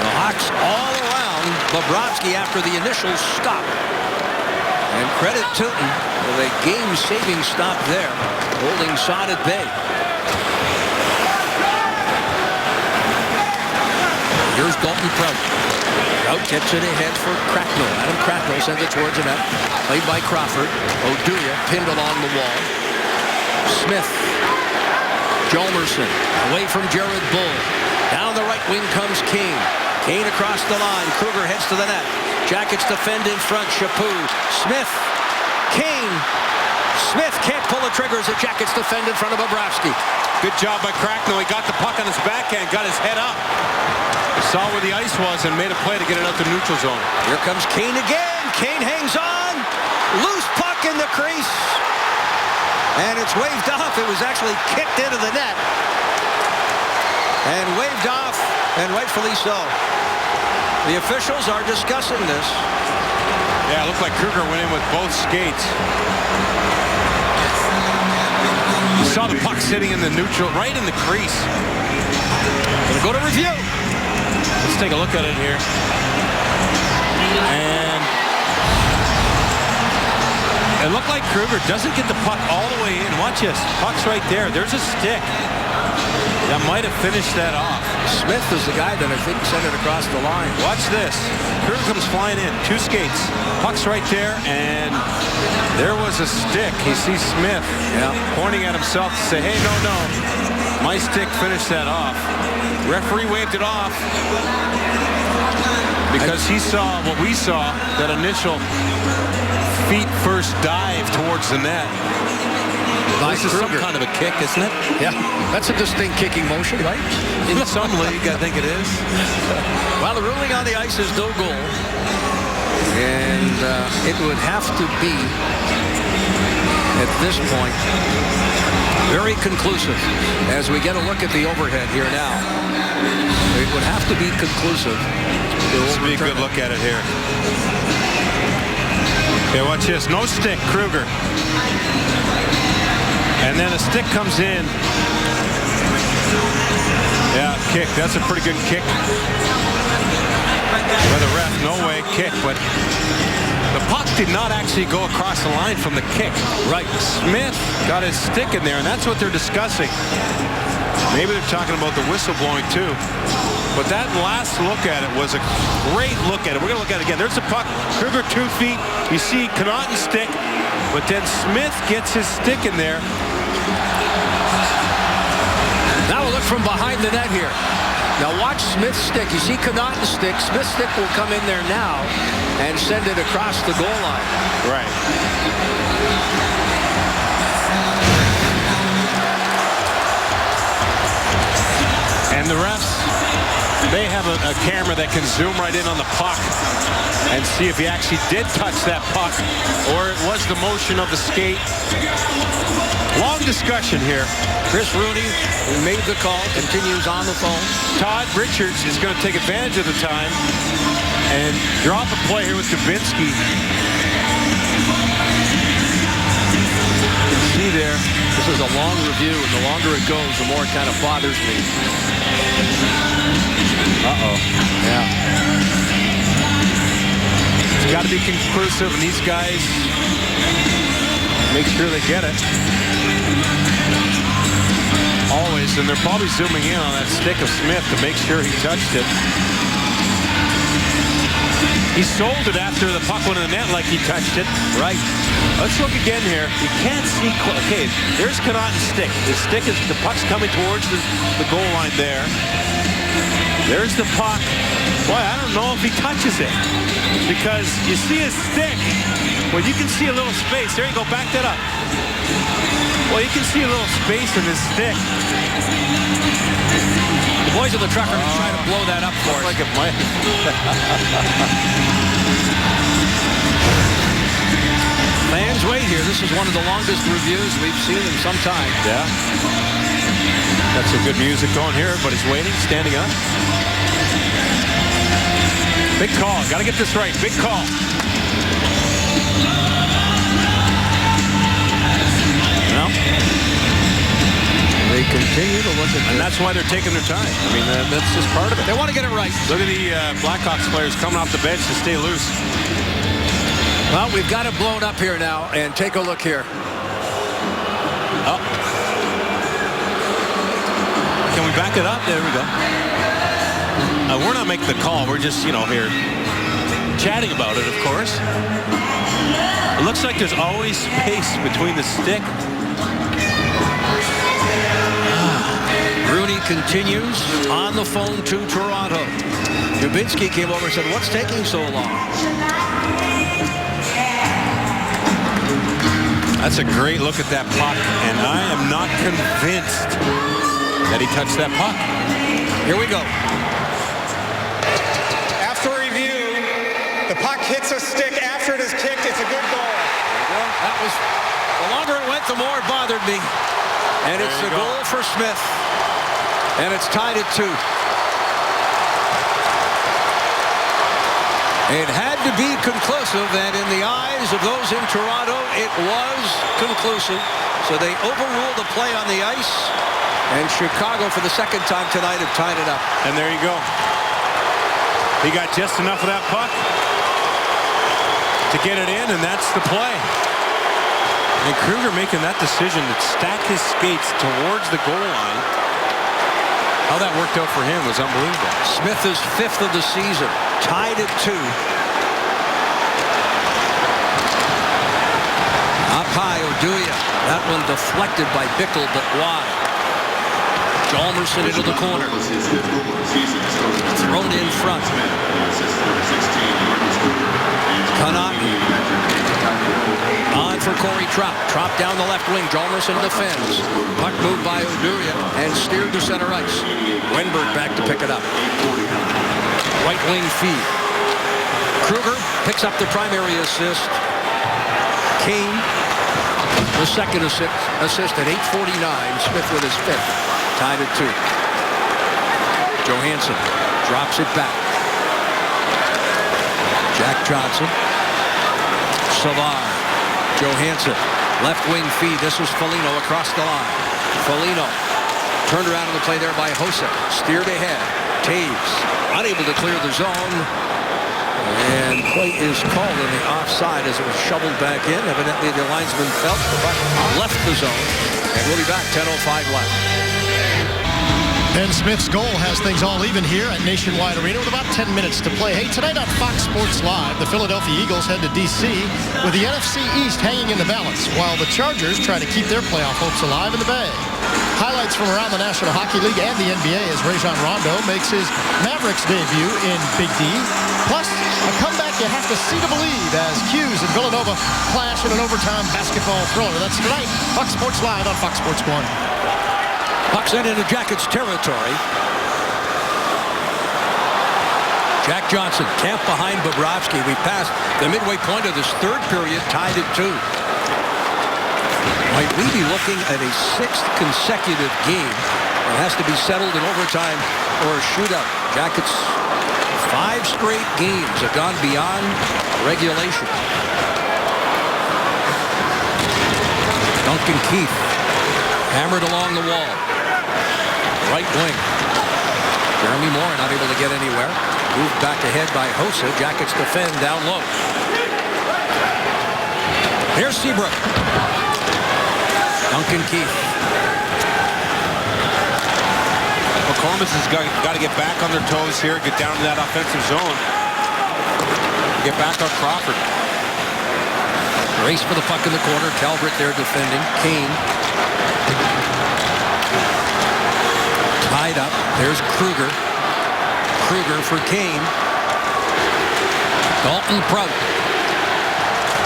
The Hawks all around Bobrovsky after the initial stop. And credit Tootin with a game-saving stop there, holding Saad at bay. Here's Dalton Prout. Prout gets it ahead for Cracknell. Adam Cracknell sends it towards the net. Played by Crawford. Oduya pinned along the wall. Smith. Hjalmarsson away from Jared Bull. Down the right wing comes Kane. Kane across the line. Kruger heads to the net. Jackets defend in front. Chaput. Smith. Kane. Smith can't pull the trigger as the Jackets defend in front of Bobrovsky. Good job by Cracknell. He got the puck on his backhand, got his head up. Saw where the ice was and made a play to get it out the neutral zone. Here comes Kane again. Kane hangs on. Loose puck in the crease. And it's waved off. It was actually kicked into the net. And waved off, and rightfully so. The officials are discussing this. Yeah, it looked like Kruger went in with both skates. You saw the puck sitting in the neutral, right in the crease. Gonna go to review. Let's take a look at it here. And it looked like Kruger doesn't get the puck all the way in. Watch this. Puck's right there. There's a stick. That might have finished that off. Smith is the guy that I think sent it across the line. Watch this. Kruger comes flying in. 2 skates. Puck's right there, and there was a stick. He sees Smith pointing at himself to say, hey, no. My stick finished that off. Referee waved it off because he saw what we saw, that initial feet first dive towards the net. This is some kind of a kick, isn't it? Yeah, that's a distinct kicking motion, right? In some league, I think it is. Well, the ruling on the ice is no goal. And it would have to be, at this point, very conclusive. As we get a look at the overhead here now, it would have to be conclusive. This would be a good look at it here. Okay, watch this. No stick, Kruger. And then a stick comes in. Yeah, kick. That's a pretty good kick. By the ref, no way, kick. But the puck did not actually go across the line from the kick. Right. Smith got his stick in there, and that's what they're discussing. Maybe they're talking about the whistle blowing too. But that last look at it was a great look at it. We're going to look at it again. There's the puck. Kruger 2 feet. You see Connaughton's stick. But then Smith gets his stick in there. Now we'll look from behind the net here. Now watch Smith's stick. You see Connaughton's stick. Smith's stick will come in there now and send it across the goal line. Right. And the refs, they have a camera that can zoom right in on the puck. and see if he actually did touch that puck or it was the motion of the skate. Long discussion here. Chris Rooney, who made the call, continues on the phone. Todd Richards is going to take advantage of the time and drop a play here with Dubinsky. You can see there. This is a long review, and the longer it goes, the more it kind of bothers me. Uh-oh. Yeah. It's got to be conclusive, and these guys make sure they get it. Always, and they're probably zooming in on that stick of Smith to make sure he touched it. He sold it after the puck went in the net like he touched it. Right. Let's look again here. You can't see. Okay, there's Connaughton's stick. The puck's coming towards the goal line there. There's the puck. Boy, I don't know if he touches it because you see his stick. Well, you can see a little space. There you go. Back that up. Well, you can see a little space in his stick. The boys of the truck are going to try to blow that up for us. Like it might. Fans wait here. This is one of the longest reviews we've seen in some time. Yeah. Got some good music going here. Everybody's waiting, standing up. Big call. Got to get this right. Big call. Well, they continue to look at and that's why they're taking their time. I mean, that's just part of it. They want to get it right. Look at the Blackhawks players coming off the bench to stay loose. Well, we've got it blown up here now, and take a look here. Oh. Can we back it up? There we go. We're not making the call. We're just, here chatting about it, of course. It looks like there's always space between the stick. Rooney continues on the phone to Toronto. Dubinsky came over and said, what's taking so long? That's a great look at that puck, and I am not convinced that he touched that puck. Here we go. After review, the puck hits a stick after it is kicked. It's a good goal. That was, the longer it went, the more it bothered me. And it's a goal for Smith. And it's tied at 2. It had to be conclusive, and in the eyes of those in Toronto, it was conclusive. So they overruled the play on the ice, and Chicago, for the second time tonight, have tied it up. And there you go. He got just enough of that puck to get it in, and that's the play. And Kruger making that decision to stack his skates towards the goal line. How that worked out for him was unbelievable. Smith is 5th of the season, tied at 2. Up high, Oduya. That one deflected by Bickle, but wide. Hjalmarsson into the corner. Thrown in front. Connaughton. On for Corey Trout. Trout down the left wing. Hjalmarsson defends. Puck moved by Oduya and steered to center ice. Wenberg back to pick it up. Right wing feed. Kruger picks up the primary assist. Kane, the second assist at 8:49. Smith with his 5th. Tied at 2. Johansson drops it back. Jack Johnson. Savard. Johansson. Left wing feed. This is Foligno across the line. Foligno. Turned around on the play there by Hossa. Steered ahead. Taves. Unable to clear the zone. And play is called in the offside as it was shoveled back in. Evidently the linesman felt the puck left the zone. And we'll be back. 10:05 left. Ben Smith's goal has things all even here at Nationwide Arena with about 10 minutes to play. Hey, tonight on Fox Sports Live, the Philadelphia Eagles head to D.C. with the NFC East hanging in the balance, while the Chargers try to keep their playoff hopes alive in the Bay. Highlights from around the National Hockey League and the NBA as Rajon Rondo makes his Mavericks debut in Big D. Plus, a comeback you have to see to believe as Hughes and Villanova clash in an overtime basketball thriller. That's tonight, Fox Sports Live on Fox Sports 1. Puck sent into Jackets territory. Jack Johnson camped behind Bobrovsky. We passed the midway point of this third period, tied at 2. Might we be looking at a 6th consecutive game that has to be settled in overtime or a shootout? Jackets, 5 straight games have gone beyond regulation. Duncan Keith hammered along the wall. Right wing. Jeremy Moore not able to get anywhere. Moved back ahead by Hossa. Jackets defend down low. Here's Seabrook. Duncan Keith. Well, Columbus has got to get back on their toes here, get down to that offensive zone. Get back on Crawford. Race for the puck in the corner. Calvert there defending. Kane. Tied up. There's Kruger. Kruger for Kane. Dalton Prout.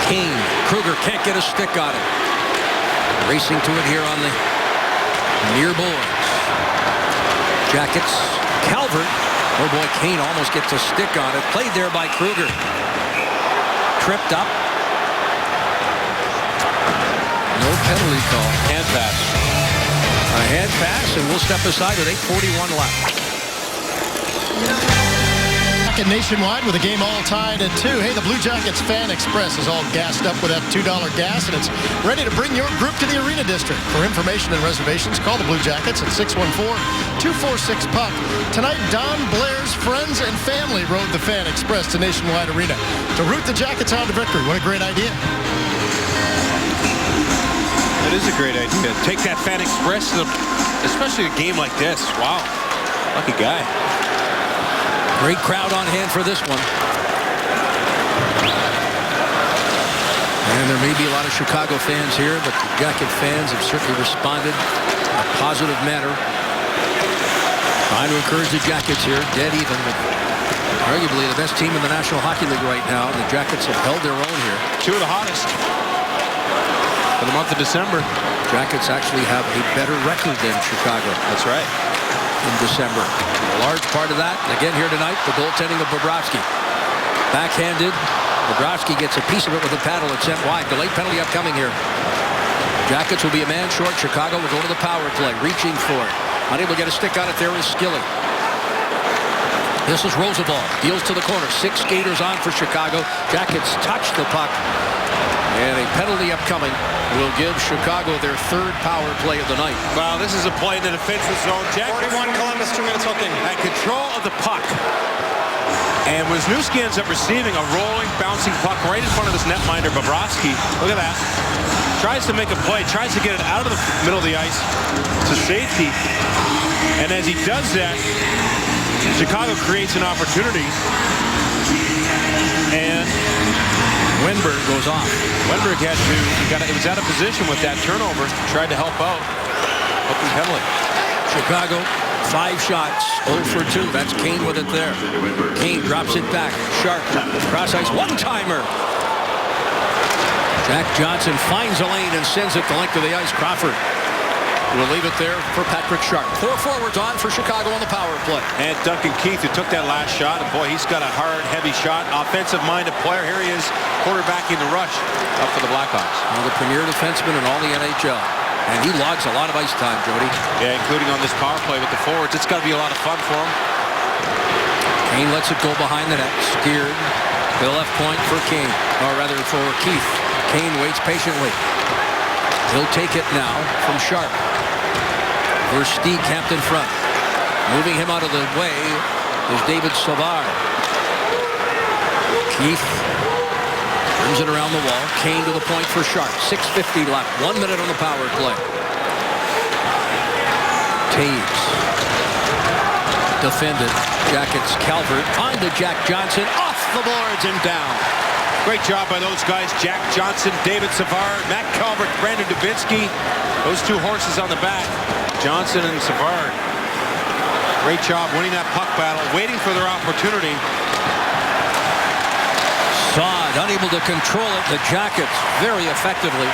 Kane. Kruger can't get a stick on it. Racing to it here on the near boards. Jackets. Calvert. Oh boy, Kane almost gets a stick on it. Played there by Kruger. Tripped up. No penalty call. Hand pass. A hand pass, and we'll step aside with 8:41 left. Back at Nationwide with a game all tied at 2. Hey, the Blue Jackets Fan Express is all gassed up with that $2 gas, and it's ready to bring your group to the Arena District. For information and reservations, call the Blue Jackets at 614-246-PUCK. Tonight, Don Blair's friends and family rode the Fan Express to Nationwide Arena to root the Jackets on to victory. What a great idea. It is a great idea. Take that Fan Express, especially a game like this. Wow. Lucky guy. Great crowd on hand for this one. And there may be a lot of Chicago fans here, but the Jacket fans have certainly responded in a positive manner. Trying to encourage the Jackets here, dead even, but arguably the best team in the National Hockey League right now. The Jackets have held their own here. 2 of the hottest for the month of December. Jackets actually have a better record than Chicago. That's right. In December. A large part of that, again here tonight, the goaltending of Bobrovsky. Backhanded. Bobrovsky gets a piece of it with a paddle. It's sent wide. Delayed penalty upcoming here. Jackets will be a man short. Chicago will go to the power play. Reaching for it. Unable to get a stick on it. There is Skilly. This is Roosevelt. Deals to the corner. 6 skaters on for Chicago. Jackets touch the puck. And a penalty upcoming will give Chicago their 3rd power play of the night. Wow, this is a play in the defensive zone. Jackets 41 Columbus, 2 minutes hooking. had control of the puck. And Wisniewski ends up receiving a rolling, bouncing puck right in front of his netminder, Bobrovsky. Look at that. Tries to make a play, tries to get it out of the middle of the ice to safety. And as he does that, Chicago creates an opportunity. And Wenberg goes off. Wenberg it was out of position with that turnover. Tried to help out. Open penalty. Chicago, 5 shots, 0 for 2. That's Kane with it there. Kane drops it back. Sharp, cross ice, one-timer. Jack Johnson finds a lane and sends it the length of the ice. Crawford will leave it there for Patrick Sharp. 4 forwards on for Chicago on the power play. And Duncan Keith, who took that last shot, and boy, he's got a hard, heavy shot. Offensive-minded player. Here he is, quarterbacking the rush up for the Blackhawks. One of the premier defensemen in all the NHL. And he logs a lot of ice time, Jody. Yeah, including on this power play with the forwards. It's got to be a lot of fun for him. Kane lets it go behind the net. Steered to the left point for Kane. Or rather for Keith. Kane waits patiently. He'll take it now from Sharp. Versteeg camped in front. Moving him out of the way is David Savard. Keith brings it around the wall. Kane to the point for Sharp. 6:50 left. 1 minute on the power play. Taves. Defended. Jackets Calvert on to Jack Johnson. Off the boards and down. Great job by those guys. Jack Johnson, David Savard, Matt Calvert, Brandon Dubinsky. Those 2 horses on the back. Johnson and Savard. Great job winning that puck battle, waiting for their opportunity. Saad unable to control it. The Jackets very effectively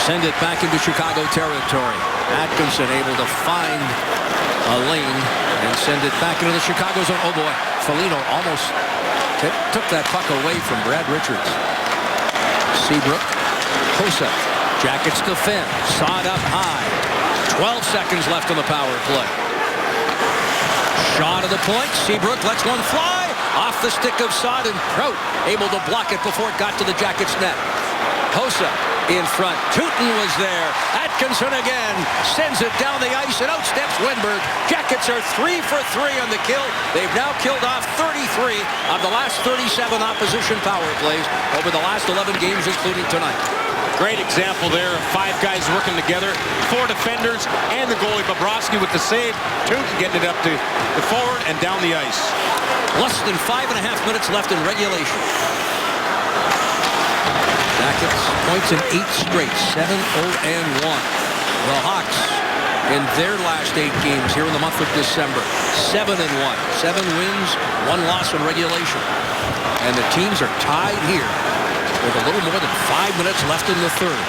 send it back into Chicago territory. Atkinson able to find a lane and send it back into the Chicago zone. Oh boy, Foligno almost took that puck away from Brad Richards. Seabrook, Hossa, Jackets defend, sawed up high. 12 seconds left on the power play. Shot of the point, Seabrook lets one fly. Off the stick of Saad, and Prout able to block it before it got to the Jackets net. Hossa in front. Tootin was there. Atkinson again sends it down the ice, and out steps Wenberg. Jackets are 3 for 3 on the kill. They've now killed off 33 of the last 37 opposition power plays over the last 11 games, including tonight. Great example there of 5 guys working together, 4 defenders, and the goalie Bobrovsky with the save. Tootin getting it up to the forward and down the ice. Less than 5.5 minutes left in regulation. Jackets points in 8 straight, 7-0-1. The Hawks in their last 8 games here in the month of December, 7-1. 7 wins, 1 loss in regulation. And the teams are tied here with a little more than 5 minutes left in the third.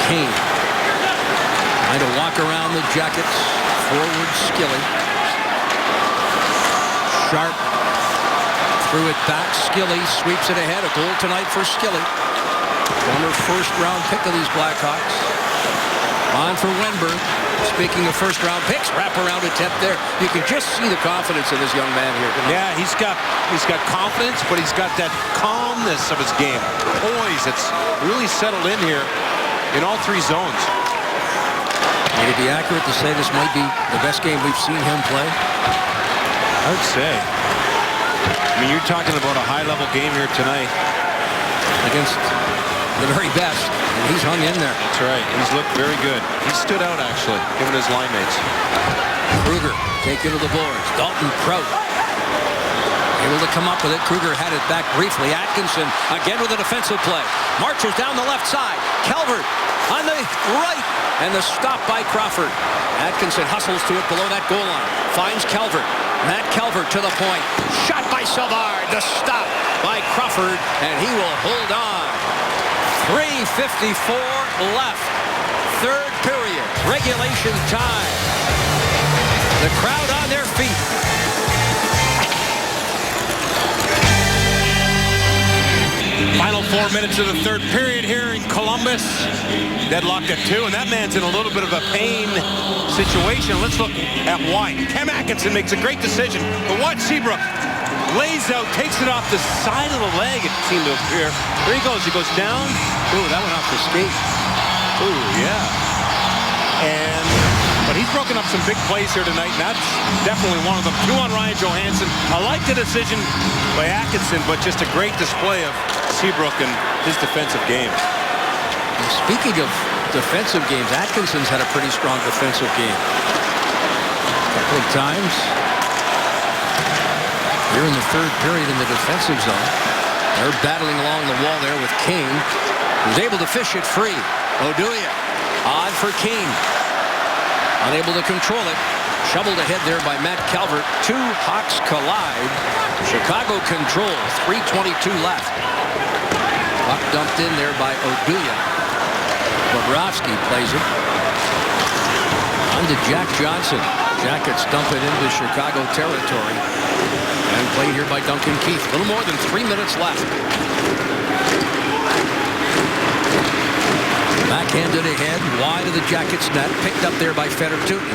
Kane trying to walk around the Jackets. Forward Skilly. Sharp threw it back. Skilly sweeps it ahead. A goal tonight for Skilly. Former first-round pick of these Blackhawks. On for Wenberg. Speaking of first-round picks, wrap-around attempt there. You can just see the confidence of this young man here tonight. Yeah, he's got confidence, but he's got that calmness of his game. Poise, it's really settled in here in all 3 zones. Would it be accurate to say this might be the best game we've seen him play? I would say. I mean, you're talking about a high-level game here tonight. Against the very best, and he's hung in there. That's right. He's looked very good. He stood out, actually, given his line mates. Kruger taken to the boards. Dalton Prout able to come up with it. Kruger had it back briefly. Atkinson again with a defensive play. Marches down the left side. Calvert on the right. And the stop by Crawford. Atkinson hustles to it below that goal line. Finds Calvert. Matt Calvert to the point. Shot by Savard. The stop by Crawford. And he will hold on. 3:54 left. Third period. Regulation time. The crowd on their feet. Final 4 minutes of the third period here in Columbus. Deadlocked at 2, and that man's in a little bit of a pain situation. Let's look at why. Cam Atkinson makes a great decision, but watch Seabrook. Lays out, takes it off the side of the leg, it seemed to appear. There he goes down. Ooh, that went off the skate. Ooh, yeah. But he's broken up some big plays here tonight, and that's definitely one of them. 2 on Ryan Johansson. I like the decision by Atkinson, but just a great display of Seabrook and his defensive game. And speaking of defensive games, Atkinson's had a pretty strong defensive game. A couple of times here in the third period in the defensive zone. They're battling along the wall there with King, who's able to fish it free. Oduya on for King. Unable to control it. Shoveled ahead there by Matt Calvert. 2 Hawks collide. Chicago control. 3:22 left. Puck dumped in there by Oduya. Bobrovsky plays it. On to Jack Johnson. Jackets dump it into Chicago territory. And played here by Duncan Keith. A little more than 3 minutes left. Backhanded ahead, wide of the Jackets net, picked up there by Fedor Tootin.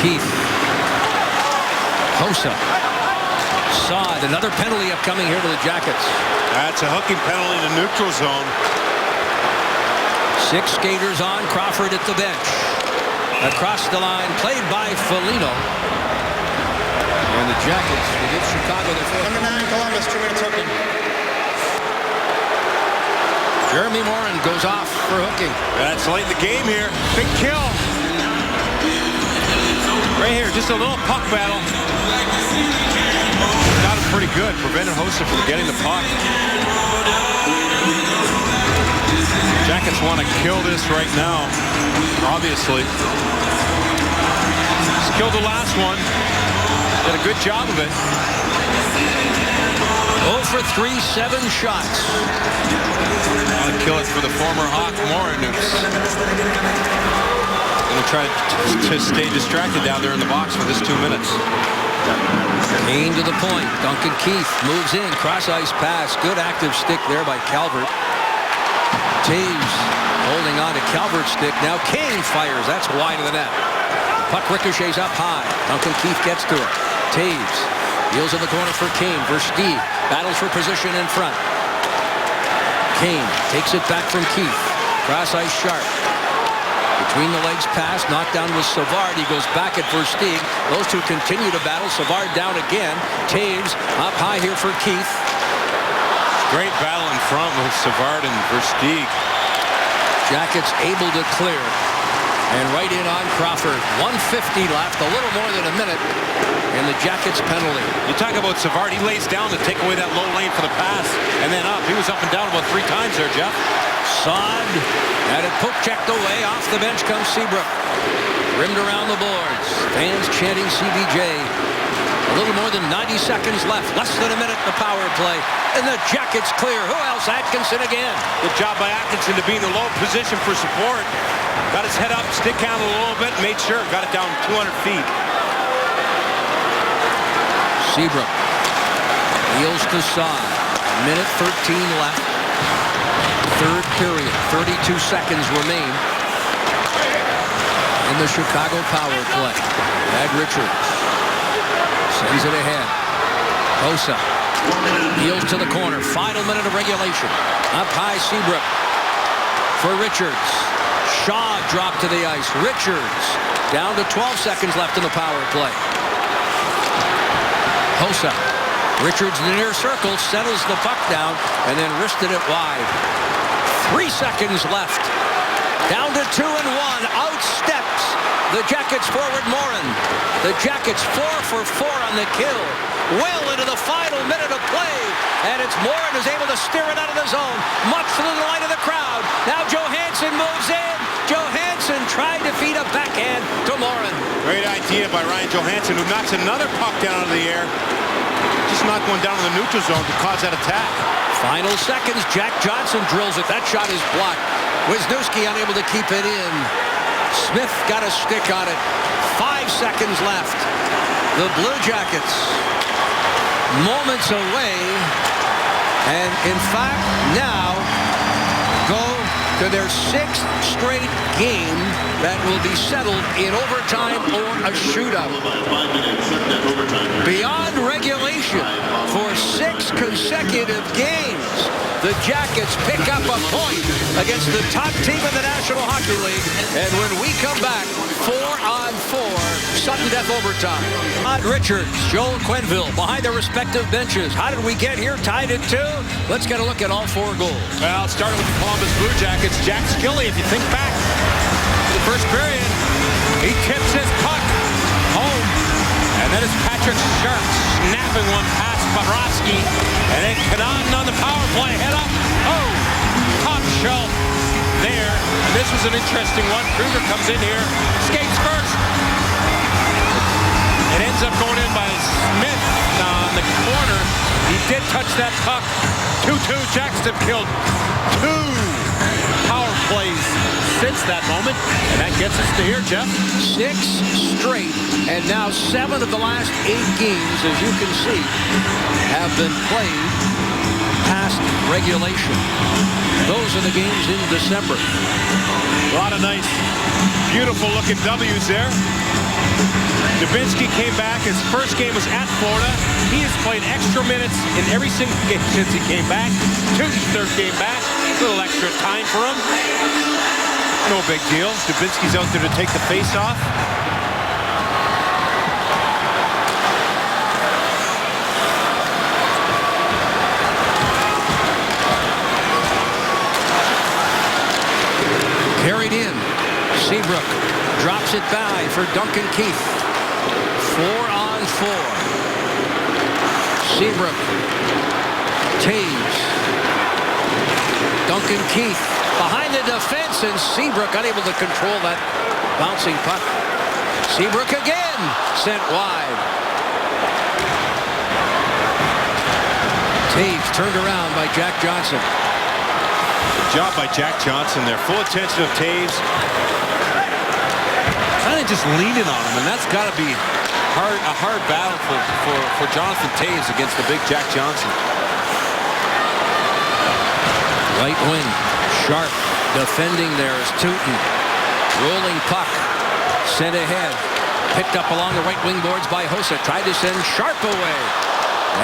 Keith. Hossa. Saad, another penalty upcoming here to the Jackets. That's a hooking penalty in the neutral zone. 6 skaters on, Crawford at the bench. Across the line, played by Foligno. And the Jackets will give Chicago their fourth. Number 9, Columbus, 2 minutes hooking. Jeremy Morin goes off for hooking. That's late in the game here. Big kill. Right here, just a little puck battle. Got him pretty good. Prevented Hossa from getting the puck. Jackets want to kill this right now, obviously. Just killed the last one. Did a good job of it. 0 for 3, 7 shots. One kill is for the former Hawk, Morineux. Going to try to stay distracted down there in the box for this 2 minutes. Kane to the point. Duncan Keith moves in. Cross-ice pass. Good active stick there by Calvert. Taves holding on to Calvert's stick. Now Kane fires. That's wide of the net. Puck ricochets up high. Duncan Keith gets to it. Taves deals in the corner for Kane. Versteeg battles for position in front. Kane takes it back from Keith. Cross-ice Sharp. Between the legs pass, knocked down with Savard. He goes back at Versteeg. Those two continue to battle. Savard down again. Taves up high here for Keith. Great battle in front with Savard and Versteeg. Jackets able to clear. And right in on Crawford. 1:50 left, a little more than a minute. And the Jackets penalty. You talk about Savard, he lays down to take away that low lane for the pass. And then up. He was up and down about 3 times there, Jeff. Sod had it poke checked away. Off the bench comes Seabrook. Rimmed around the boards. Fans chanting CBJ. A little more than 90 seconds left. Less than a minute in the power play. And the Jackets clear. Who else? Atkinson again. Good job by Atkinson to be in the low position for support. Got his head up, stick counted a little bit, made sure. Got it down 200 feet. Seabrook deals to Sod. Minute 13 left. Third period. 32 seconds remain in the Chicago power play. Brad Richards sends it ahead. Hossa deals to the corner. Final minute of regulation. Up high Seabrook for Richards. Shaw dropped to the ice. Richards down to 12 seconds left in the power play. Hossa. Richards in the near circle settles the puck down and then wristed it wide. 3 seconds left. Down to 2 and 1. Out steps the Jackets forward Morin. The Jackets 4 for 4 on the kill. Well into the final minute of play. And it's Morin who's able to steer it out of the zone. Much to the delight of the crowd. Now Johansson moves in. Johansson tried to feed a backhand to Morin. Great idea by Ryan Johansson, who knocks another puck down out of the air. Just knocked one down in the neutral zone to cause that attack. Final seconds. Jack Johnson drills it. That shot is blocked. Wisniewski unable to keep it in. Smith got a stick on it. 5 seconds left. The Blue Jackets moments away. And in fact now go to their 6th straight game that will be settled in overtime or a shootout. Beyond regulation for 6 consecutive games, the Jackets pick up a point against the top team in the National Hockey League. And when we come back, 4-on-4, sudden death overtime. Todd Richards, Joel Quenneville behind their respective benches. How did we get here? Tied at 2. Let's get a look at all 4 goals. Well, it started with the Columbus Blue Jackets. Jack Skilly, if you think back to the first period, he tips his puck home. And then it's Patrick Sharp snapping one past Bobrovsky. And then Connaughton on the power play. Head up. Oh, top shelf there. And this was an interesting one. Kruger comes in here. Skates first. It ends up going in by Smith on the corner. He did touch that puck. 2-2. Jackson killed 2 power plays since that moment. And that gets us to here, Jeff. 6 straight. And now 7 of the last 8 games, as you can see, have been played past regulation. Those are the games in December. A lot of nice, beautiful looking W's there. Dubinsky came back. His first game was at Florida. He has played extra minutes in every single game since he came back. To his 3rd game back. A little extra time for him. No big deal. Dubinsky's out there to take the face off. Carried in. Seabrook drops it by for Duncan Keith. 4-on-4. Seabrook. Taves. Duncan Keith behind the defense, and Seabrook unable to control that bouncing puck. Seabrook again sent wide. Taves turned around by Jack Johnson. Good job by Jack Johnson there. Full attention of Taves. Kind of just leaning on him, and that's got to be a hard battle for Jonathan Taves against the big Jack Johnson. Right wing, Sharp defending there is Tootin. Rolling puck, sent ahead. Picked up along the right wing boards by Hossa. Tried to send Sharp away.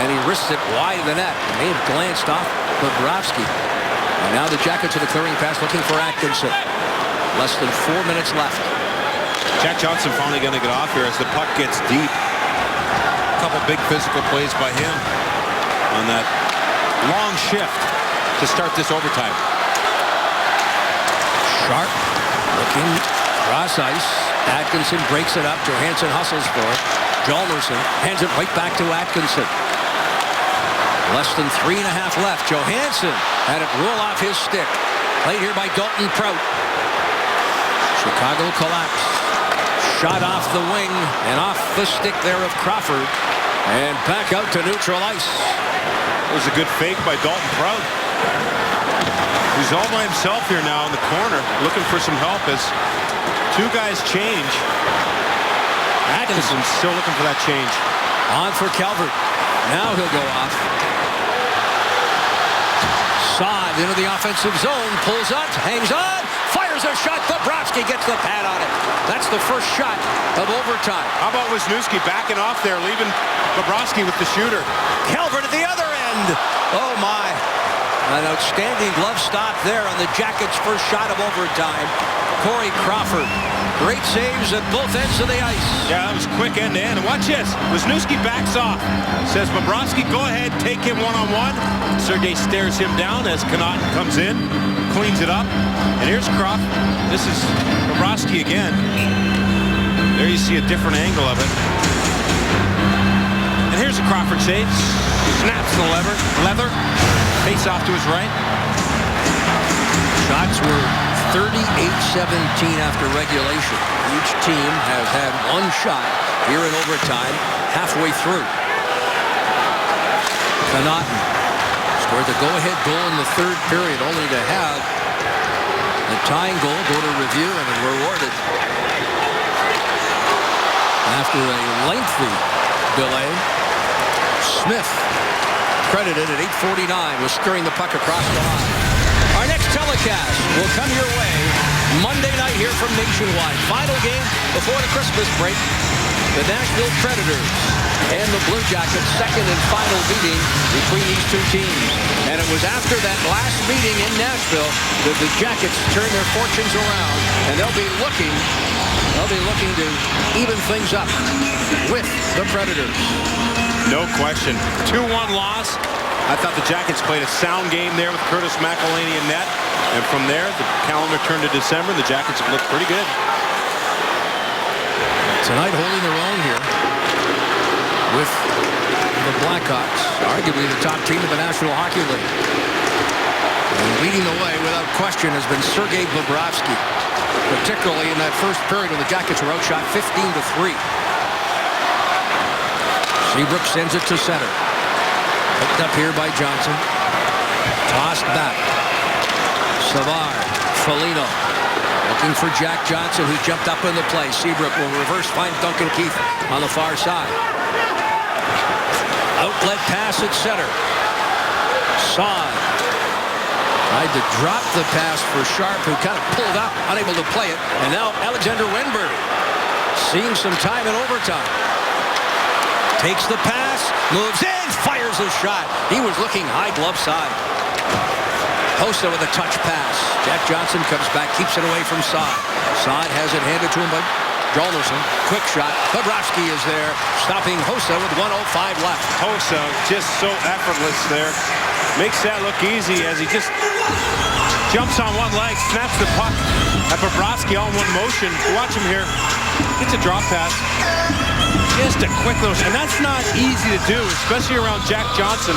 And he risks it wide of the net. May have glanced off Bobrovsky. And now the Jackets with a clearing pass looking for Atkinson. Less than 4 minutes left. Jack Johnson finally going to get off here as the puck gets deep. A couple big physical plays by him on that long shift to start this overtime. Sharp looking cross ice. Atkinson breaks it up. Johansson hustles for it. Hjalmarsson hands it right back to Atkinson. Less than 3.5 left. Johansson had it roll off his stick. Played here by Dalton Prout. Chicago collapse. Shot off the wing and off the stick there of Crawford. And back out to neutral ice. It was a good fake by Dalton Prout. He's all by himself here now in the corner, looking for some help as two guys change. Atkinson's still looking for that change. On for Calvert. Now he'll go off. Saad into the offensive zone. Pulls up. Hangs on. Fires a shot. Bobrovsky gets the pad on it. That's the first shot of overtime. How about Wisniewski backing off there, leaving Bobrovsky with the shooter? Calvert at the other end. Oh, my. An outstanding glove stop there on the Jackets' first shot of overtime. Corey Crawford. Great saves at both ends of the ice. Yeah, that was quick end to end. And watch this. Wisniewski backs off. Says Bobrovsky, go ahead, take him one-on-one. Sergei stares him down as Connaughton comes in, cleans it up. And here's Crawford. This is Bobrovsky again. There you see a different angle of it. And here's a Crawford save. Snaps the leather. Face off to his right. Shots were 38-17 after regulation. Each team has had one shot here in overtime halfway through. Connaughton scored the go-ahead goal in the third period, only to have the tying goal go to review and rewarded after a lengthy delay. Smith, credited at 8:49, was skirting the puck across the line. Our next telecast will come your way Monday night here from Nationwide. Final game before the Christmas break. The Nashville Predators and the Blue Jackets, second and final meeting between these two teams. And it was after that last meeting in Nashville that the Jackets turned their fortunes around, and they'll be looking to even things up with the Predators. No question. 2-1 loss. I thought the Jackets played a sound game there with Curtis McElhinney in net. And from there, the calendar turned to December. The Jackets have looked pretty good. Tonight holding their own here with the Blackhawks, arguably the top team in the National Hockey League. And leading the way without question has been Sergei Bobrovsky, particularly in that first period when the Jackets were outshot 15-3. Seabrook sends it to center. Picked up here by Johnson. Tossed back. Savard. Foligno. Looking for Jack Johnson, who jumped up in the play. Seabrook will reverse, find Duncan Keith on the far side. Outlet pass at center. Saad tried to drop the pass for Sharp, who kind of pulled up, unable to play it. And now Alexander Wenberg seeing some time in overtime. Takes the pass, moves in, fires a shot. He was looking high glove side. Hossa with a touch pass. Jack Johnson comes back, keeps it away from Saad. Saad has it handed to him by Hjalmarsson. Quick shot. Bobrovsky is there, stopping Hossa with 1:05 left. Hossa just so effortless there. Makes that look easy as he just jumps on one leg, snaps the puck at Bobrovsky all in one motion. Watch him here. Gets a drop pass. Just a quick little, and that's not easy to do, especially around Jack Johnson.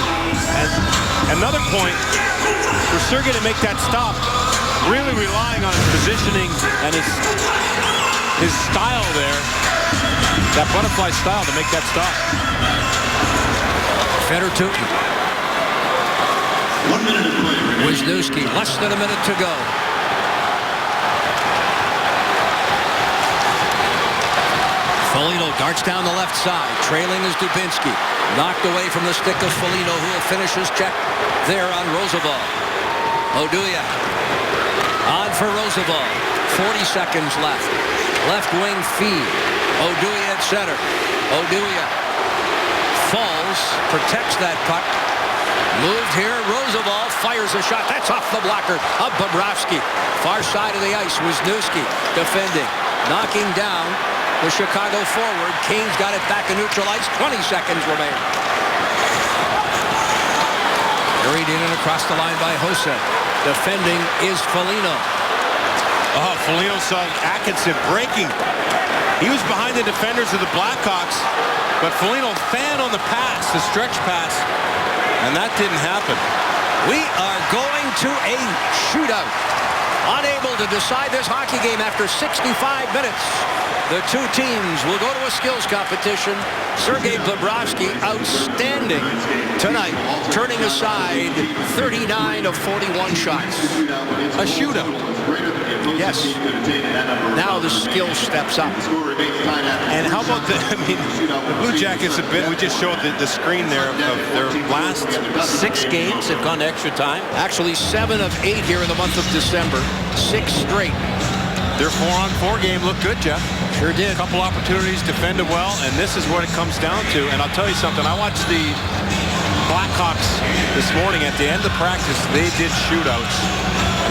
And another point for Sergei to make that stop, really relying on his positioning and his style there, that butterfly style to make that stop. Feder Tootin. 1 minute of play remaining. Wisniewski, less than a minute to go. Foligno darts down the left side. Trailing is Dubinsky. Knocked away from the stick of Foligno, who will finish his check there on Roosevelt. Oduya on for Roosevelt. 40 seconds left. Left wing feed. Oduya at center. Oduya falls, protects that puck. Moved here. Roosevelt fires a shot. That's off the blocker of Bobrovsky. Far side of the ice. Wisniewski defending. Knocking down the Chicago forward. Kane's got it back in neutral ice. 20 seconds remain. Carried in and across the line by Hossa. Defending is Foligno. Oh, Foligno saw Atkinson breaking. He was behind the defenders of the Blackhawks, but Foligno fanned on the pass, the stretch pass, and that didn't happen. We are going to a shootout. Unable to decide this hockey game after 65 minutes. The two teams will go to a skills competition. Sergei Bobrovsky, outstanding tonight, turning aside 39 of 41 shots. A shootout. Yes. Now the skill steps up. And how about the Blue Jackets have been, we just showed the screen there of their last 6 games have gone to extra time. Actually 7 of 8 here in the month of December. 6 straight. Their 4-on-4 game looked good, Jeff. Sure did. A couple opportunities, defended well, and this is what it comes down to. And I'll tell you something, I watched the Blackhawks this morning. At the end of practice, they did shootouts.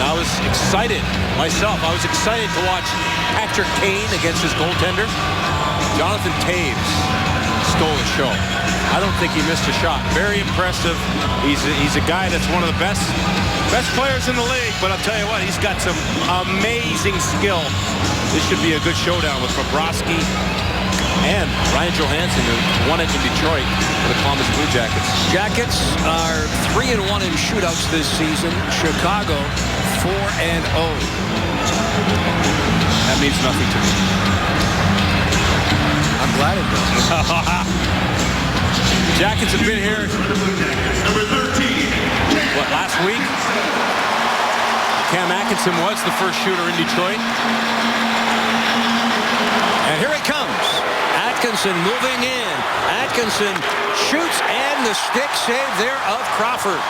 And I was excited myself. I was excited to watch Patrick Kane against his goaltender. Jonathan Toews stole the show. I don't think he missed a shot. Very impressive. He's a guy that's one of the best players in the league, but I'll tell you what, he's got some amazing skill. This should be a good showdown with Bobrovsky and Ryan Johansson, who won it in Detroit for the Columbus Blue Jackets. Jackets are 3-1 in shootouts this season. Chicago 4-0. That means nothing to me. I'm glad it does. Jackets have been here, Number 13. what, last week? Cam Atkinson was the first shooter in Detroit. And here it comes. Atkinson moving in. Atkinson shoots, and the stick save there of Crawford.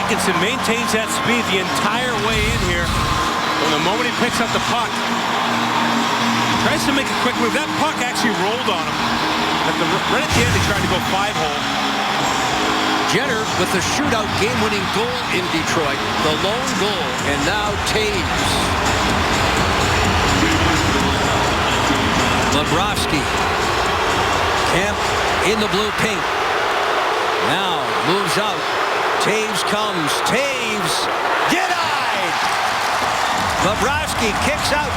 Atkinson maintains that speed the entire way in here. From the moment he picks up the puck, tries to make a quick move. That puck actually rolled on him. Right at the end, he tried to go 5-hole. Jenner with the shootout game-winning goal in Detroit. The lone goal, and now Toews. Bobrovsky. Kemp in the blue paint. Now moves out. Toews comes. Toews denied. Bobrovsky kicks out.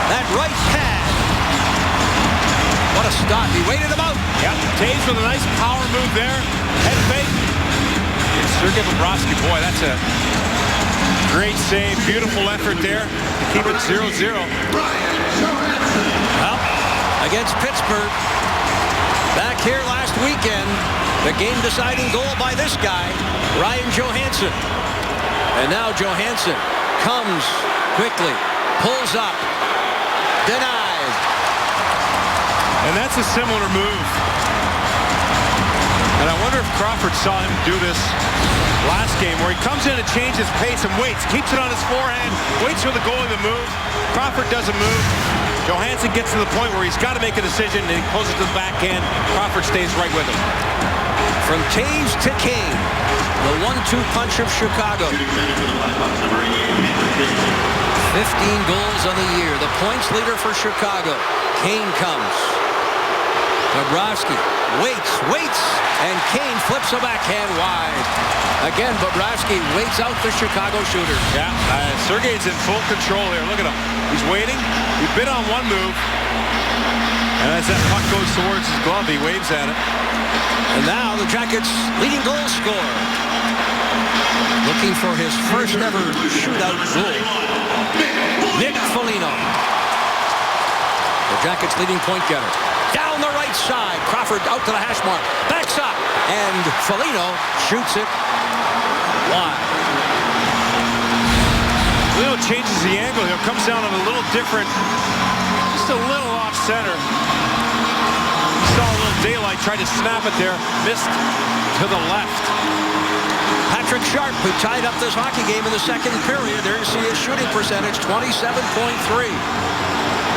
That right pad. What a stop. He waited him out. Yep, Toews with a nice power move there. Head fake. And Sergei Bobrovsky, boy, that's a great save. Beautiful effort there to keep it 0-0. Well, against Pittsburgh, back here last weekend, the game-deciding goal by this guy, Ryan Johansson. And now Johansson comes quickly, pulls up, denied. And that's a similar move. And I wonder if Crawford saw him do this last game, where he comes in and changes pace and waits, keeps it on his forehand, waits for the goalie to move. Crawford doesn't move. Johansson gets to the point where he's got to make a decision, and he pulls it to the backhand. Crawford stays right with him. From Toews to Kane, the 1-2 punch of Chicago. 15 goals on the year. The points leader for Chicago. Kane comes. Bobrovsky waits, and Kane flips a backhand wide. Again, Bobrovsky waits out the Chicago shooter. Yeah, Sergei's in full control here. Look at him. He's waiting. He bit on one move. And as that puck goes towards his glove, he waves at it. And now the Jackets' leading goal scorer. Looking for his first ever shootout goal. Nick Foligno. The Jackets' leading point getter. down the right side. Crawford out to the hash mark. Backs up. And Foligno shoots it wide. Foligno changes the angle here. Comes down on a little different. Just a little off center. Saw a little daylight. Tried to snap it there. Missed to the left. Patrick Sharp, who tied up this hockey game in the second period. There you see his shooting percentage, 27.3.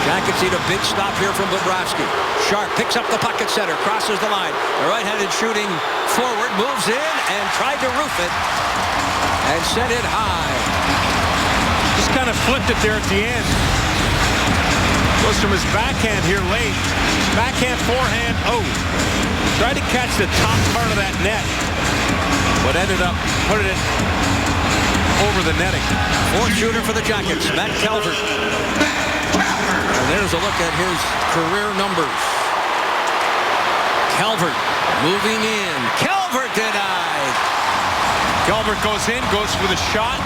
Jackets need a big stop here from Bobrovsky. Sharp picks up the puck at center, crosses the line. The right-handed shooting forward, moves in and tried to roof it and sent it high. Just kind of flipped it there at the end. Goes from his backhand here late. Backhand, forehand, tried to catch the top part of that net, but ended up putting it over the netting. Fourth shooter for the Jackets, Matt Calvert. And there's a look at his career numbers. Calvert moving in. Calvert denied. Calvert goes in, goes for the shot.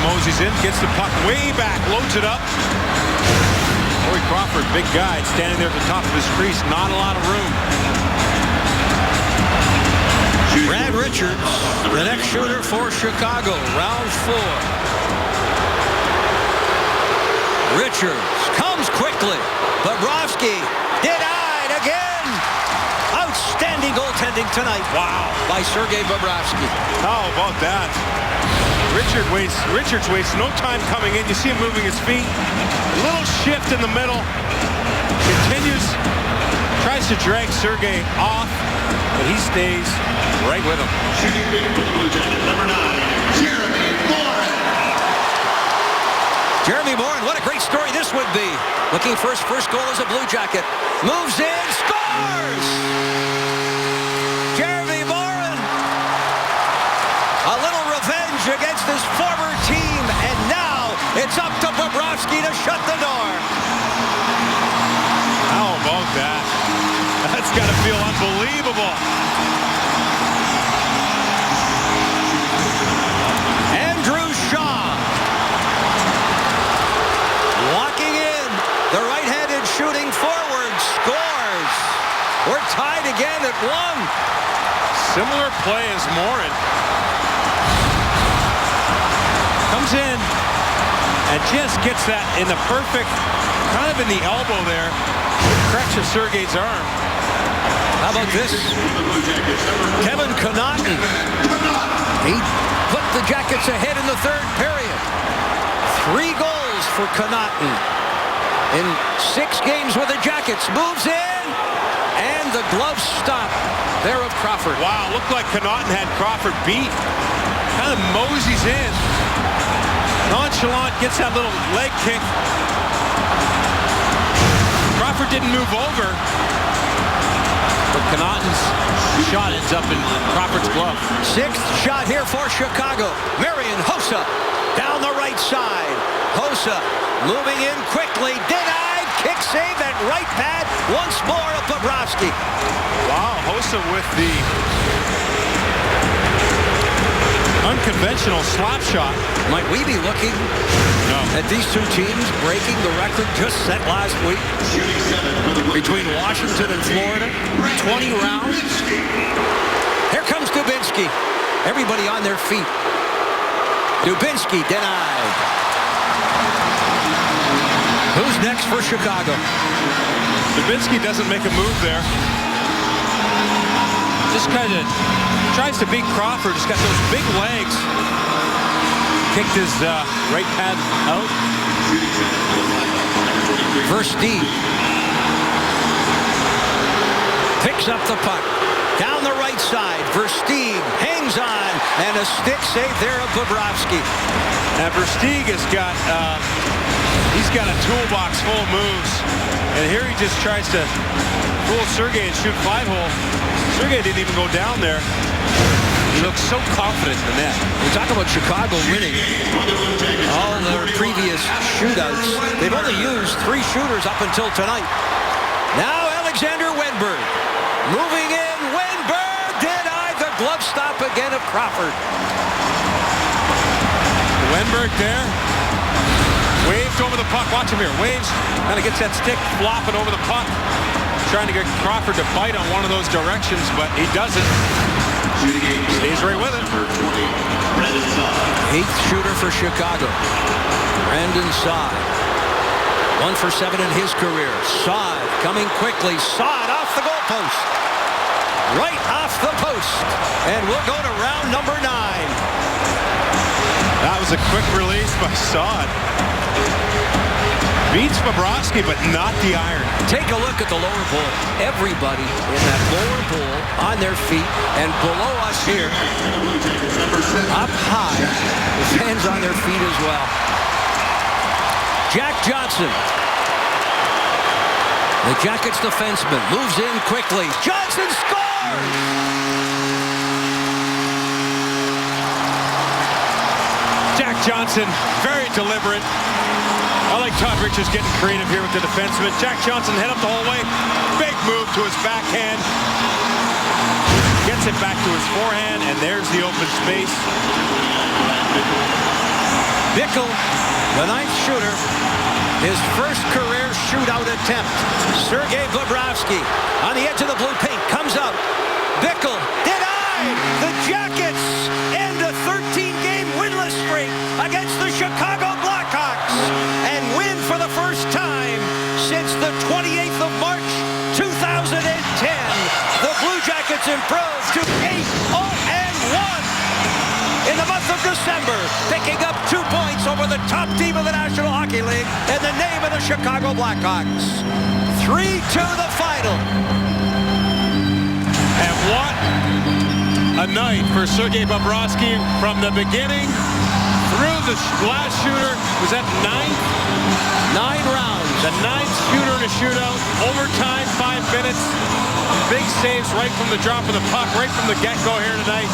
Moseys in, gets the puck way back, loads it up. Corey Crawford, big guy, standing there at the top of his crease. Not a lot of room. Brad Richards, the next shooter for Chicago, round 4. Richards comes quickly. Bobrovsky denied again. Outstanding goaltending tonight. Wow, by Sergei Bobrovsky. How about that? Richards wastes no time coming in. You see him moving his feet. A little shift in the middle. Continues. Tries to drag Sergei off, but he stays right with him. Shooting big for the Blue Jackets, number 9, Jeremy Morin. Jeremy Morin, what a great story this would be. Looking for his first goal as a Blue Jacket. Moves in, scores! Jeremy Morin. A little revenge against his former team, and now it's up to Bobrovsky to shut the door. How about that? That's got to feel unbelievable. Andrew Shaw. Walking in. The right-handed shooting forward scores. We're tied again at 1. Similar play as Morin. Comes in and just gets that in the perfect, kind of in the elbow there. Cracks of Sergei's arm. How about this? Kevin Connauton. He put the Jackets ahead in the third period. 3 goals for Connauton in 6 games with the Jackets. Moves in, and the glove stop there of Crawford. Wow, looked like Connauton had Crawford beat. Kind of moseys in. Nonchalant, gets that little leg kick. Crawford didn't move over, but Connauton's shot ends up in Crawford's glove. 6th shot here for Chicago. Marian Hossa down the right side. Hossa moving in quickly. Denied. Kick save at right pad. Once more of Bobrovsky. Wow, Hossa with the unconventional slap shot. Might we be looking at these two teams breaking the record just set last week between Washington and Florida? 20 rounds. Here comes Dubinsky. Everybody on their feet. Dubinsky denied. Who's next for Chicago? Dubinsky doesn't make a move there. Just kind of tries to beat Crawford. He's got those big legs. Kicked his right pad out. Versteeg picks up the puck. Down the right side. Versteeg hangs on. And a stick save there of Bobrovsky. And Versteeg has got he's got a toolbox full of moves. And here he just tries to fool Sergei and shoot 5-hole. Sergei didn't even go down there. He looks so confident in the net. We talk about Chicago winning all their previous shootouts. They've only used 3 shooters up until tonight. Now Alexander Wenberg moving in. Wenberg denied. The glove stop again of Crawford. Wenberg there. Wave looked over the puck. Watch him here. Waves kind of gets that stick flopping over the puck. Trying to get Crawford to bite on one of those directions, but he doesn't. Stays right with it. 8th shooter for Chicago. Brandon Saad. 1 for 7 in his career. Saad coming quickly. Saad off the goalpost. Right off the post. And we'll go to round number 9. That was a quick release by Saad. Beats Bobrovsky, but not the iron. Take a look at the lower bowl. Everybody in that lower bowl on their feet, and below us here, up high, with hands on their feet as well. Jack Johnson. The Jackets defenseman moves in quickly. Johnson scores! Jack Johnson, very deliberate. I like Todd Richards getting creative here with the defenseman. Jack Johnson head up the whole way. Big move to his backhand. Gets it back to his forehand, and there's the open space. Bickle, the 9th shooter, his first career shootout attempt. Sergei Bobrovsky on the edge of the blue paint, comes up. Bickle denied. The Jackets end a 13-game winless streak against the Chicago Blackhawks and win for the first time since the 28th of March, 2010. The Blue Jackets improved to 8-0-1 in the month of December, picking up 2 points over the top team of the National Hockey League in the name of the Chicago Blackhawks. 3-2 the final. And what a night for Sergei Bobrovsky from the beginning through the last shooter. Was that 9th? 9 rounds. The 9th shooter in a shootout. Overtime, 5 minutes. Big saves right from the drop of the puck, right from the get-go here tonight.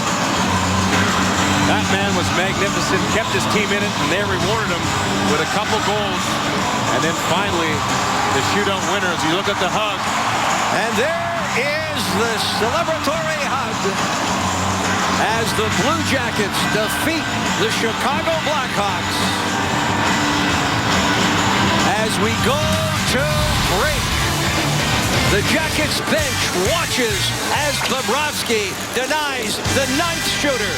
That man was magnificent, kept his team in it, and they rewarded him with a couple goals. And then finally, the shootout winner, as you look at the hug. And there is the celebratory hug as the Blue Jackets defeat the Chicago Blackhawks. As we go to break, the Jackets bench watches as Bobrovsky denies the 9th shooter.